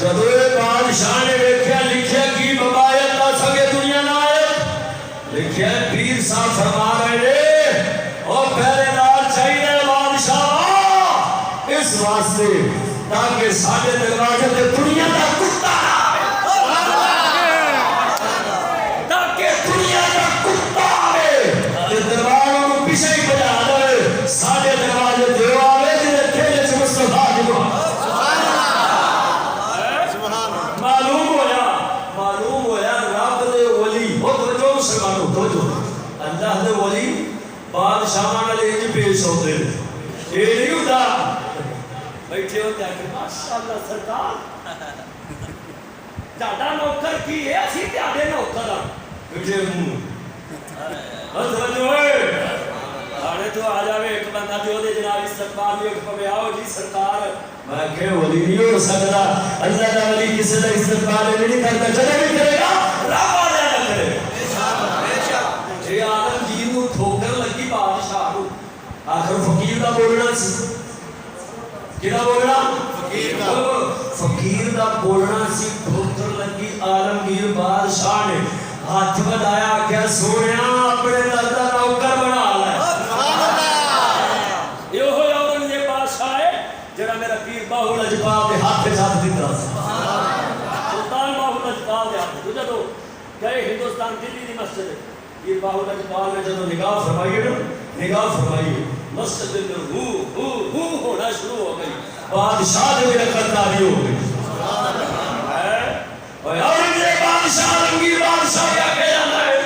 آلت بادشاہ نے دیکھا لکھیا کی ببایت نہ سکے دنیا نہ آئے لکھیا پیر صاحب فرما رہے اور پہلے دار چاہیے بادشاہ اس واسطے تاکہ سارے دروازے تے دنیا کا کتا تاکہ دنیا کا کتا آئے دروازوں کو پیچھے ہی بجا دے سارے دروازے دیو آئے جنہیں تھیلے سے مصطفیٰ دیو معلوم ہویا رب دے ولی اللہ دے ولی بادشاہاں نال انج پیش ہوندے اے نہیں ہوندا بیٹھے ہوتے ہیں کہ ماشاءاللہ سرکار تہاڈا نوکر کی ہے اسی تہاڈے نوکر ہاں بیٹھے منہ حضرت ہوئے تھانے تو آ جاوے ایک بندہ جو دے جناب استقبال میں اٹھ پہ آؤ جی سرکار میں کہ ولی نہیں ہو سکتا اللہ کا ولی کسی کا استقبال نہیں کرتا چلے بھی کرے گا رب آ جانا کرے جی عالمگیر کو ٹھوکر لگی بادشاہ کو آخر فقیر کا بولنا سی کیا بولنا فقیر کا بولنا سی ٹھوکر لگی عالمگیر بادشاہ نے ہاتھ بدایا کیا سونیا اپنے دادا نوکر بنا باہو لجپال دے ہاتھ پہ ہاتھ دیتا سلطان باہو لجپال دے ہاتھ دیتا جدو گئے ہندوستان دلی دی مسجد یہ باہو لجپال نے جدو نگاہ فرمائی نا نگاہ فرمائی مسجد اندر ہو ہونا شروع ہو گئی بادشاہ دے میرے قداری ہو گئی اور یہ بادشاہ رنگیر بادشاہ کیا کہہ جانا ہے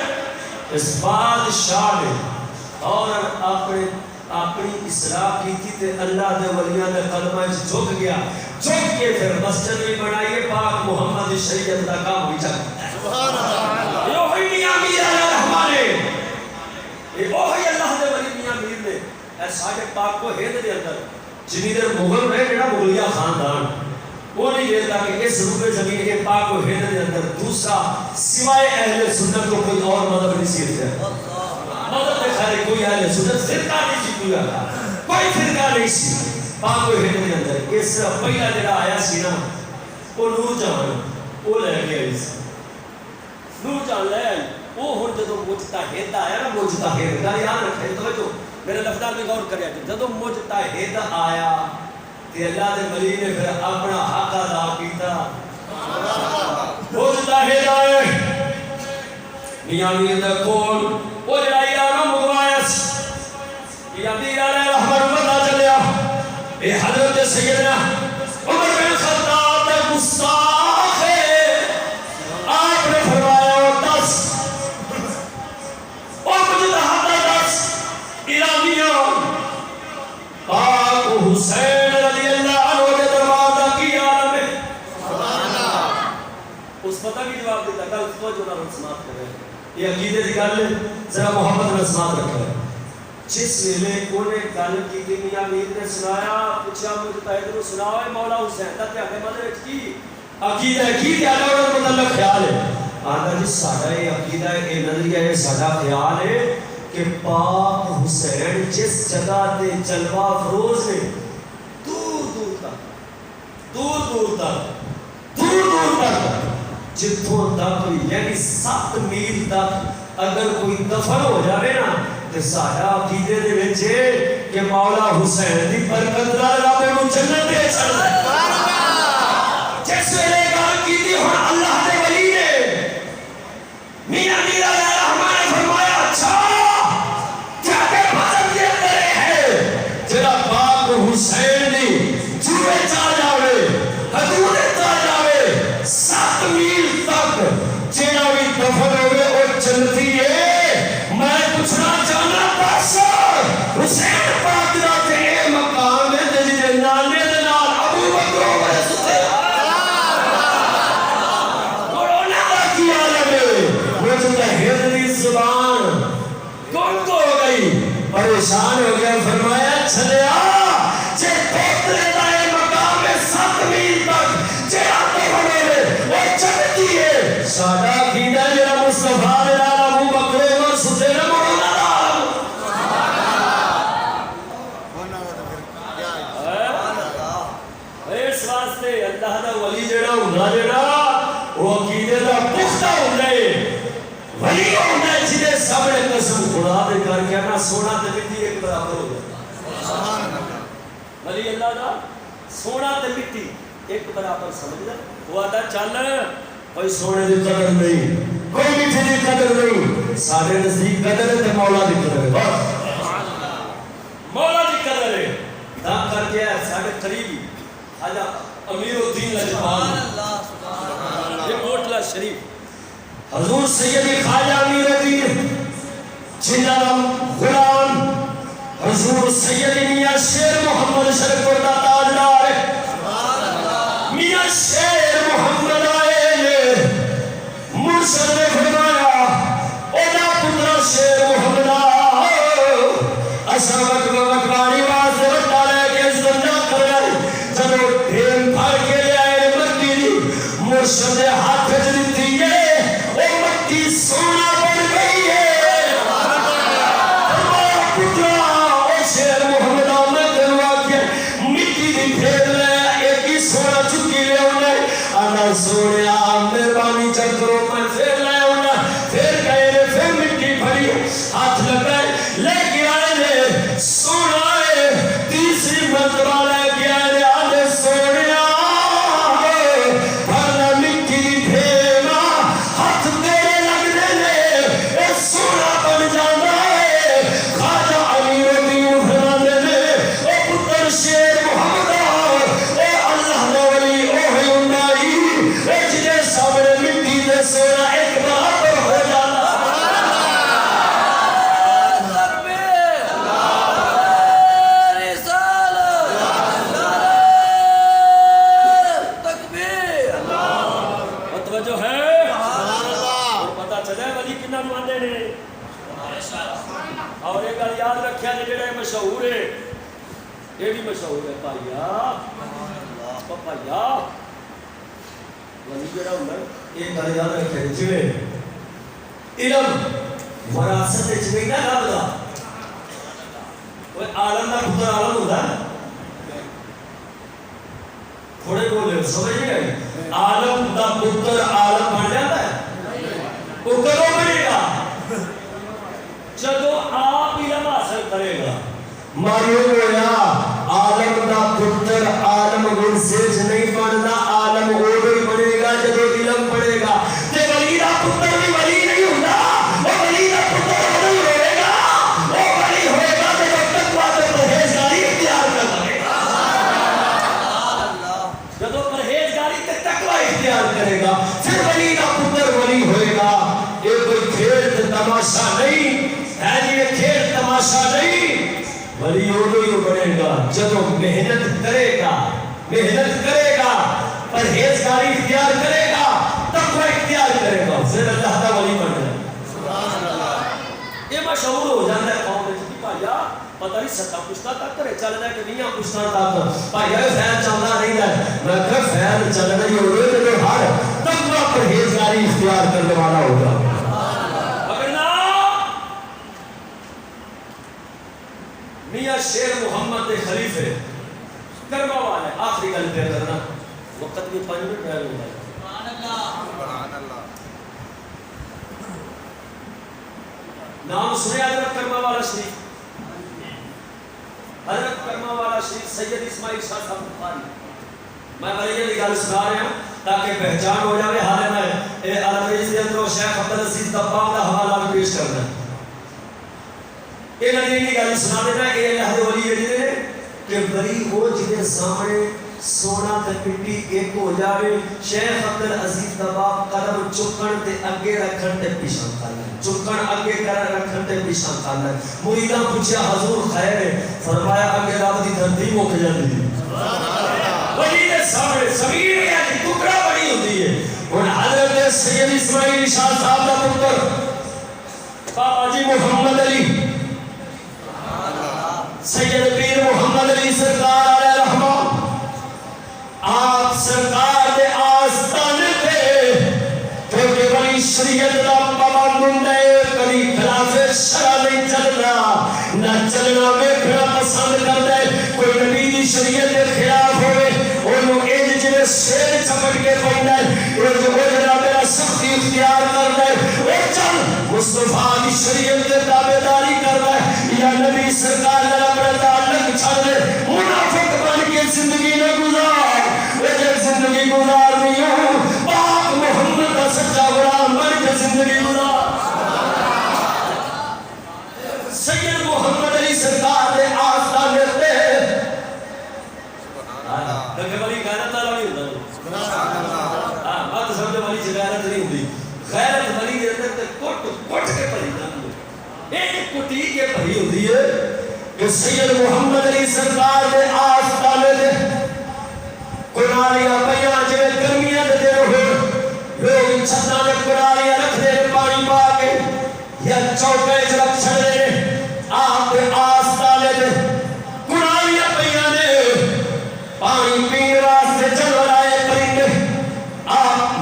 اس بادشاہ نے اور اپنی اصلاح کی تھی تے اللہ دے ولیاں دے قدمہ جھک گیا جھک کے پھر مسجد بھی بنائیے پاک محمد شریعت کا کام بھی چکتا ہے سبحان اللہ یہ وہی میاں میر علیہ رحمانے یہ وہی اللہ دے ولی میاں میر نے اے ساڑھے پاک کو ہید دے اندر جنہی دیر مغل رہے جڑا مغلیہ خاندان وہ نہیں دیتا کہ اس روح زمین کے پاک و ہید دے اندر دوسرا سوائے اہل سنت کو کوئی اور مذہب نہیں سیکھتا ہے مدد دے خیلی کوئی اہل سنت فرقہ نہیں سی کوئی فرقہ نہیں سی پاک و ہند کے اندر اس پہلا جڑا آیا سی نا وہ نور جان وہ لے گیا اس نور جان لے آئی وہ ہن جدو مجتہد آیا نا مجتہد گل یاد رکھے توجہ میرے لفظات میں غور کریا جدو مجتہد آیا تے اللہ دے ولی نے پھر اپنا حق ادا کیتا مجتہد آئے میاں میر دا کول وہ جڑائی آنا مغوائس یا میر علیہ رحمت پتہ چلیا اے حضرت سیدنا عمر بن خطاب دا گستاخ ہے آپ نے فرمایا اور دس اور مجھے دہاتا دس ایرانیوں پاک حسین رضی اللہ عنہ کے دربار دا کی عالم ہے اس پتہ کی جواب دیتا کل اس کو جو نہ رسمات کر رہے ہیں یہ عقیدے دی گل ذرا محمد رسمات رکھا ہے جس ویلے انہیں گل کی کہ میاں میر نے سنایا پوچھا مجتہد نو سناؤ مولا حسین دا تے اگے مدد وچ کی عقیدہ کی تے اور متعلق خیال ہے آندا جی ساڈا یہ عقیدہ ہے یہ نظریہ ہے ساڈا خیال ہے کہ پاک حسین جس جگہ تے جلوہ افروز نے دور دور تک جتوں تک یعنی 7 میل تک اگر کوئی دفن ہو جائے نا تو سارا عقیدے دے وچ کہ مولا حسین دی برکت نال رب نو جنت دے چڑھدا سبحان اللہ جس ویلے گل کیتی ہن اللہ دے ولی نے میاں میر علیہ رحمت نے فرمایا اچھا کیا کہ مذہب دے اندر ہے جڑا پاک حسین دی جوے چا جاوے حدود چا جاوے 7 میل تک جڑا بھی دفن ہوئے او جنتی ہے میں پوچھنا چاہنا بس حسین پاک دا تے مقام ہے جے نانے دے نال ابو بکر عمر صدیق کورونا دا کی عالم ہے مجتہد دی زبان کون کو ہو گئی پریشان ہو گیا فرمایا چلیا جے پوترے دا اے مقام ہے 7 میل تک جے آتے ہوئے وہ چلتی ہے ساڈا عقیدہ جڑا مصطفیٰ دے نال ابو بکر عمر صدیق اللہ دا ولی جڑا ہوندا جڑا وہ عقیدے دا پختہ ہوندا ہے ولی ہوندا ہے جدے سامنے قسم خدا دے کر کے نا سونا تے مٹی ایک برابر ہو جاتا سبحان اللہ ولی اللہ دا سونا تے مٹی ایک برابر سمجھدا وہ آتا چل کوئی سونے دی قدر نہیں کوئی مٹی دی قدر نہیں سارے نزدیک قدر ہے تے مولا دی قدر ہے بس مولا دی قدر ہے تا کر کے سارے قریبی آجا امیر الدین لجپال یہ کوٹلہ شریف حضور سیدی خواجہ امیر الدین جنہ غلام حضور سیدی میاں شیر محمد شریف کا تاجدار میاں شیر محمد آئے مرشد نے فرمایا اونا پترا شیر محمد آئے اسا دشمن دے ہاتھ وچ دتی ہے او مٹی سونا بن گئی ہے سونے مہربانی چل کرو میں پھر لے ہونا پھر گئے نے پھر مٹی بھری ہاتھ لگائے لے کے آئے نے سونا ہے تیسری مرتبہ لے کے آئے نے آدھے سونے بھرنا مٹی پھیرنا ہاتھ تیرے لگنے نے اے سونا بن جانا ہے خواجہ امیر الدین فرماتے نے اے پتر شیر محمد اے اللہ نے ولی سامنے مٹی دے سونا ایک برابر ہو جانا توجہ ہے پتا چلے ولی کنا نو آندے نے اور ایک گل یاد رکھیا جے جڑا مشہور ہے یہ بھی مشہور ہے بھائیا ولی جڑا ہوندا ایک گل یاد رکھے جویں علم وراثت وچ نہیں نہ لبدا کوئی عالم دا پتر عالم ہوندا تھوڑے بولے سمجھ نہیں آئی عالم دا پتر عالم بن جاتا ہے وہ کدوں بنے گا جدوں آپ علم حاصل کرے گا ماریو گویا عالم دا پتر عالم ورثے وچ نہیں بندا عالم اودوں ہی بنے گا جدوں علم پڑھے گا تے ولی دا پتر بھی ولی نہیں ہوندا او ولی دا پتر اودوں ہی ہوئے گا او ولی ہوئے گا تے تقویٰ تے پرہیزگاری اختیار کرے گا جدوں پرہیزگاری تے تقویٰ اختیار کرے گا پھر ولی دا پتر ولی ہوئے گا یہ کوئی کھیل تماشا نہیں ہے یہ کھیل تماشا نہیں ولی اودوں ہی بنے گا جدوں محنت کرے گا پرہیزگاری اختیار کرے گا تقویٰ اختیار کرے گا پھر اللہ کا ولی بن جائے یہ مشہور ہو جاتا ہے قوم میں کہ بھائیا پتہ نہیں ستا پشتا تک کرے چل رہا ہے کہ نہیں پشتا تک بھائیا خیر چلنا نہیں ہے میں کہ خیر چل رہی ہو رہی ہے ہر تقویٰ پرہیزگاری اختیار کرنے والا ہوگا میاں شیر محمد خلیفے کرما والے آخری گل پہ کرنا وقت بھی 5 منٹ رہ گئے سبحان اللہ نام سنے حضرت کرما والا شریف حضرت کرما والا شریف سید اسماعیل شاہ صاحب بخاری میں بھائی یہ گل سنا رہا ہوں تاکہ پہچان ہو جائے حال میں عربی سے اندر شیخ عبدالعزیز دباغ کا حوالہ پیش کرنا یہ ندی کی گل سنا دینا یہ اللہ دے ولی جڑے نے کہ ولی ہو جدے سامنے سونا تے مٹی ایک ہو جاوے شیخ عبدالعزیز دباغ قدم چکن تے اگے رکھن تے پیچھے کرنا چکن اگے رکھن تے پیچھے کرنا مریداں پوچھیا حضور خیر ہے فرمایا اگے رب دی دھرتی مک جاندی سبحان اللہ ولی دے سامنے زمین ہے ٹکڑا بڑی ہوندی ہے ہن حضرت سید اسماعیل شاہ صاحب دا پتر بابا جی محمد علی سید پیر محمد علی سرکار علیہ رحمہ آپ سرکار دے آستانے پہ کیونکہ بڑی شریعت دا پابند ہندے کبھی خلاف شرع نہیں چلنا نہ چلنا ویکھنا پسند کرتا ہے کوئی نبی دی شریعت کے خلاف ہوئے انہوں ایج جنہیں شیر چپٹ کے پہننا ہے وہ جنہ میرا سختی اختیار کرنا ہے وہ چل مصطفیٰ کی شریعت کے تابعداری کرنا ہے یا نبی سرکار نے اپنا تعلق چھڑ دے منافق بن کے زندگی نہ گزار وہ جب زندگی گزار نہیں ہو پاک محمد کا سچا غلام بن کے زندگی گزار سید محمد علی سرکار نے آستان دیتے کہ ولی غیرت والا نہیں ہوتا بات سمجھو ولی سے غیرت نہیں ہوتی غیرت ولی کے اندر کٹ کے پڑی جاتی ہے ایک کٹی کے پڑی ہوتی ہے کہ سید محمد علی سرکار نے آستان دے قرآنیاں پیاں جے گرمیاں دے رہے لوگ چھتاں دے قرآنیاں رکھ دے پانی پا کے یا چوکے رکھ چھڑے آپ دے آستان دے قرآنیاں پیاں دے پانی پین واسطے چل رہے پرندے آپ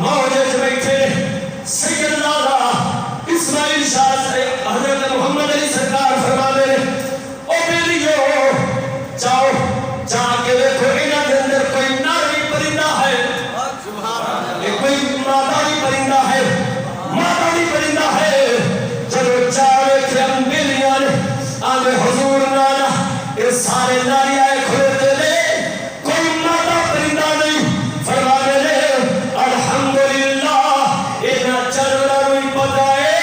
سارے ناری آئے کھوتے لے کوئی مادہ پرندہ نہیں فرمانے لے الحمدللہ اینا چلنا روی پتائے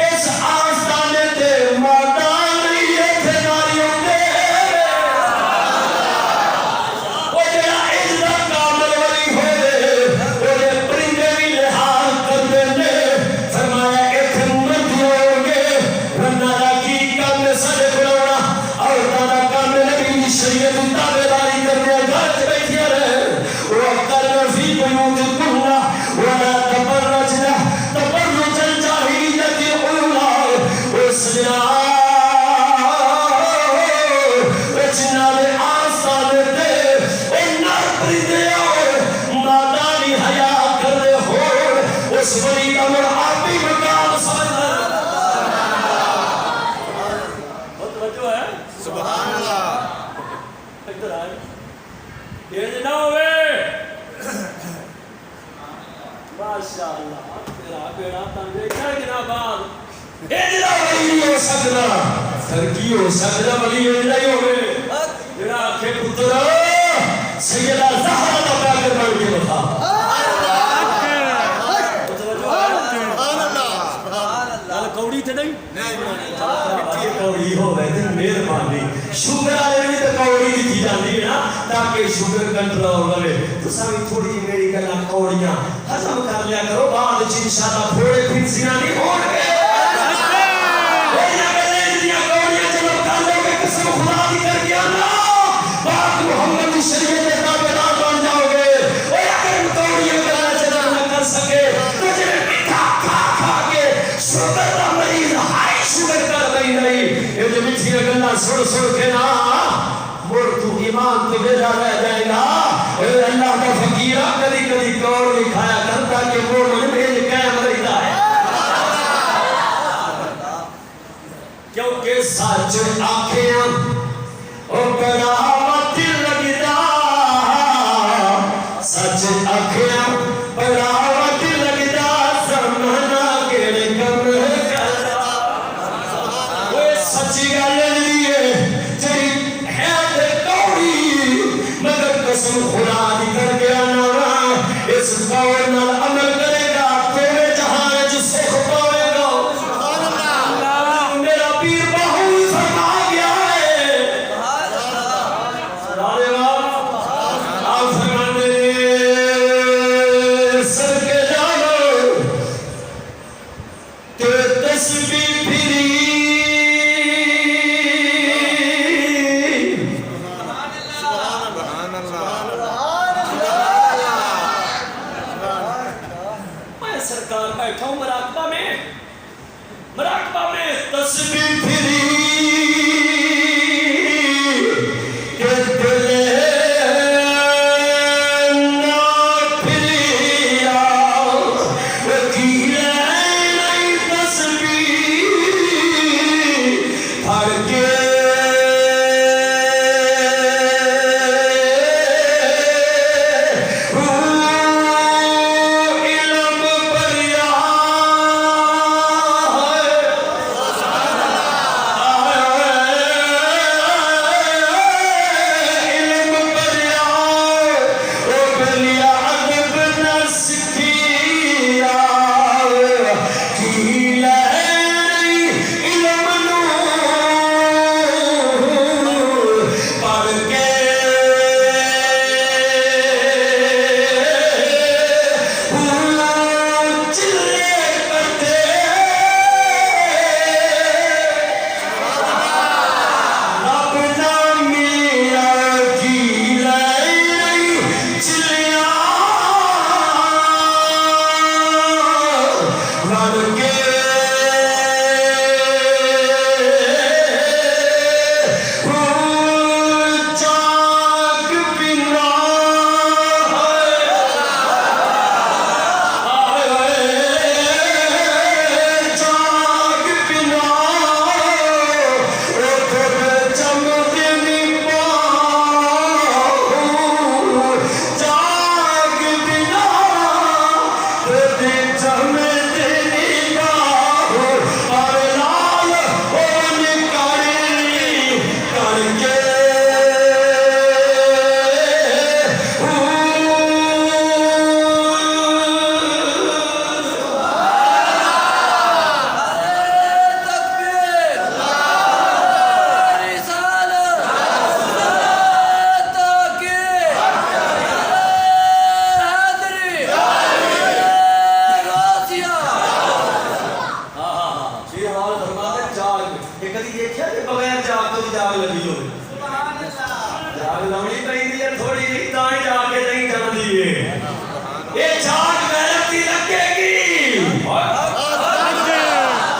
اس آستانے دے مادہ نہیں ہے تھے ناری ہوندے وہ جنا اجدہ کامل ولی ہوئے وہ جے پرندے بھی لحاظ کر دینے فرمایا ایتھے مردی ہوگے رنہ راکی کام سارے بلاونا اور دادا کام نبی شریعت تابداری کرنے گھر بیٹھیا رہے وَقَرْنَ فِي بُيُوتِكُنَّ وَلَا تَبَرَّجْنَ تَبَرُّجَ الْجَاهِلِيَّةِ الْأُولَىٰ سجنا جنہاں نے آسان دے نر پردے اور مادانی حیا کر دے ہو اس ولی امر آپ بھی مقام سمجھنا بہت وجہ ہے سبحان اللہ ادھر آئے یہ نہ ہوئے ماشاءاللہ تیرا بیڑا تن دیکھا جناب اجلا ولی ہو سکنا ترکی ہو سکنا ولی اجلا ہی ہوئے جنہا آنکھیں پتر سیدہ زہرہ دا پیاکر بڑھ کے بتا کوڑی تھے نہیں کوڑی ہو گئے تھے مہربانی شوگر آئے بھی تو کوڑی دی جاتی ہے نا تاکہ شوگر کنٹرول ہوئے تو سامنے تھوڑی میری گلا کوڑیاں حضم کر لیا کرو بعد انشاءاللہ پھوڑے پھنسیاں نہیں ہو گئے محمد شریعت کا بیدار بن جاؤ گے اور اگر توڑیاں کرنا چلا نہ کر سکے تو جنہیں مٹھا کھا کھا کے شوگر کا مریض ہائی شوگر کر گئی نہیں یہ جو مٹھی گلہ سڑ سڑ کے نا مڑ تو ایمان تو بیدار رہ جائے گا اور اللہ کا فقیرہ کدی کدی کوڑ بھی کھایا کرتا کہ مڑ مجھے بھیج قیم رہتا ہے کیونکہ سچ آنکھیں اور بڑاوت لگدا سچ آنکھیں بڑاوت لگدا زمانہ کیڑے کم کردا وہ سچی گل لیے جی ہے تے کوڑی مگر قسم خدا دی کر گیا نا اس قول نال عمل کرے گا تیرے جہاں جو سکھ پاوے گا میرا پیر بہو فرما گیا ہے آپ فرمانے سر کے جانو تیرے تسبیح پھری میں سرکار بیٹھا ہوں مراقبہ میں تسبیح پھری کہ دلے نہ پھریا وکیل نہیں تسبیح پھڑ کے لگی ہو جاگ لونی پہنی ہے تھوڑی نہیں تائیں جا کے نہیں جمدی ہے یہ جاگ غیرت کی لگے گی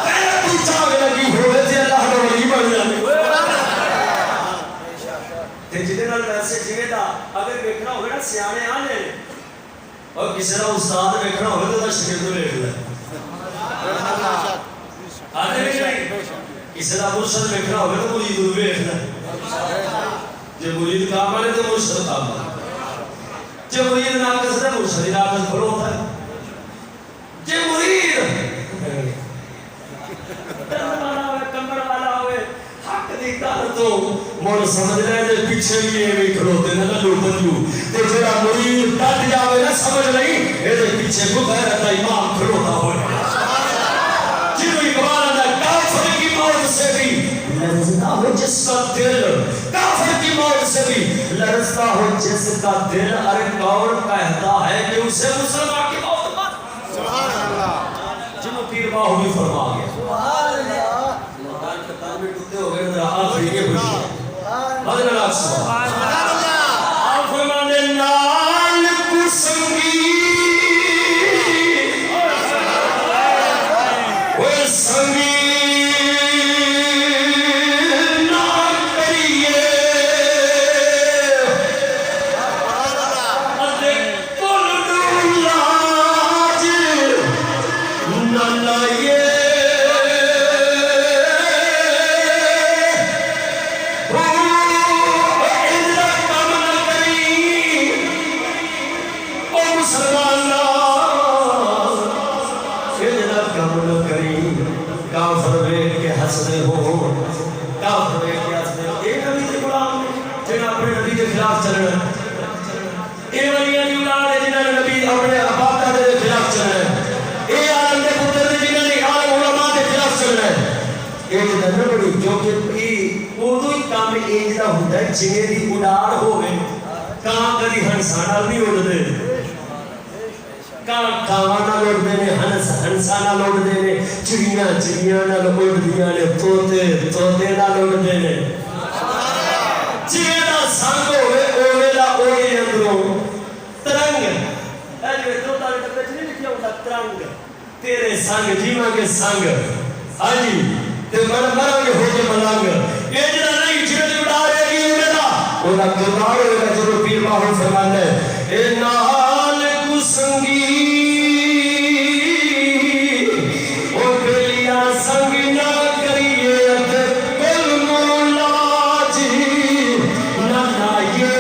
غیرت کی جاگ لگی ہوئے تھے اللہ کا ولی بن جانے تے جدے نال ویسے جویں دا اگر ویکھنا ہوے نا سیانے آنے اور کسی دا استاد ویکھنا ہوے تے شاگرد ویکھ لے آدھے نہیں کسی دا مرشد ویکھنا ہوے تے مرید نوں ویکھ لے جے مرید کامل ہے تے مرشد کامل جے مرید ناقص ہے مرشد ناقص کھلوتا ہے جے مرید کمر والا ہوئے حق دی گل تو مڑ سمجھ لے تے پیچھے بھی ایویں کھلوتے نہ لوٹن جو تے جڑا مرید ڈٹ جاوے نا سمجھ نہیں اے دے پیچھے کو غیرت دا امام کھلوتا ہوئے جنوں اقبال دا کافر کی موت سے بھی لرزتا ہو جس کا دل کافر کی موت سے بھی لرزتا ہو جس کا دل ارے کون کہتا ہے کہ اسے مسلمان کی موت مت سبحان اللہ جنوں پیر باہو بھی فرما گیا سبحان اللہ مدان کتاب میں ٹوٹے ہو گئے ذرا آخری کے خوشی بدل اللہ سبحان اللہ آپ فرمانے نال کسنگی وہ سنگی جنہیں دی اڈار ہوئے کان کدی ہنسانا بھی اڑ دے کان کاوانا لوٹ دے نے ہنسانا لوٹ دے نے چڑیاں چڑیاں نہ لوٹ دیا نے توتے نہ لوٹ دے نے جنہیں دا سنگ ہوئے اوے دا اوے اندروں ترنگ ایجوے دو تارے تک نہیں لکھیا ہوتا ترنگ تیرے سنگ جیمہ کے سنگ آجی تے مرا کے ہو کے ملانگ یہ جنہ نہیں جنہیں دی اڈار ہے اولا کردار ہوگا جو پیر باہر فرمان ہے اے نال کسنگی او بلیا سنگ نہ کریے تے کل مولا جی نہ لائیے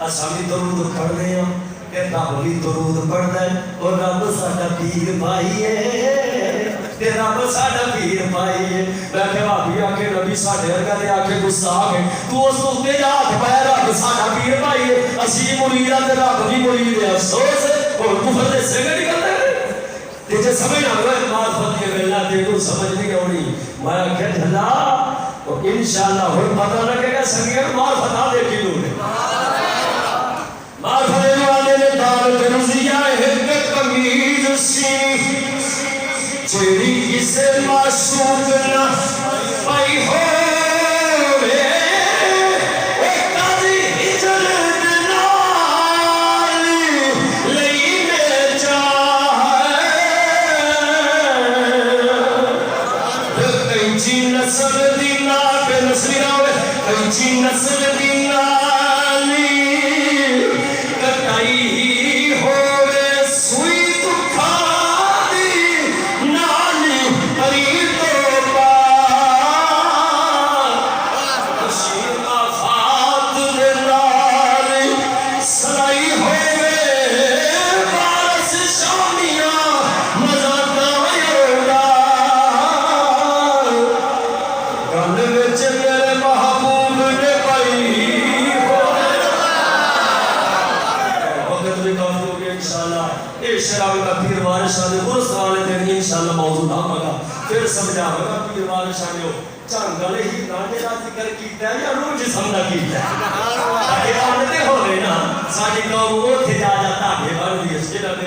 اسامی درود پڑھ رہے ہیں کہ رب بھی درود پڑھ دے اور رب ساڈا پیر بھائی ہے تے رب ساڈا پیر پائی ہے. میں کہ بھابی آکھے نبی ساڈے ورگا تے آکھے گستاخ ہے. تو اس تے جا ہاتھ پایا رب ساڈا پیر پائی ہے. اسی مرید تے رب دی مرید ہے. افسوس اور کفر دے سنگ نکلدا ہے. تے جے سمجھ نہ آوے معرفت کے ویلا تے تو سمجھ نہیں آونی. میں کہ جھلا تو انشاءاللہ ہن پتہ لگے گا سنگیاں معرفت آ دے کلو نے. معرفت والے نے دار تے رضیا ہے کہ قمیض سی جیڑی کسے معشوق نہ پائی ہو. نسل دی نالی کٹائی ہی ہوئے سوئی دکھا دی نالی پری تو پار خوشی آفات دے نالی سلائی ہوئے بارس شامیاں مزہ دائیوڑا گل وچ میرے محبوب نے شراب کا پیر وارشاہ دے برس والے دن انشاءاللہ موضوع نہ مگا پھر سمجھا ہوگا پیر وارشاہ نے چانگلے ہی نانے کا ذکر کیتا ہے یا روح جسم نہ کیتا ہے تاکہ آنتے ہونے نا ساڑھی قوم وہ تھے جا جاتا ہے بڑھ دیئے سجدہ دے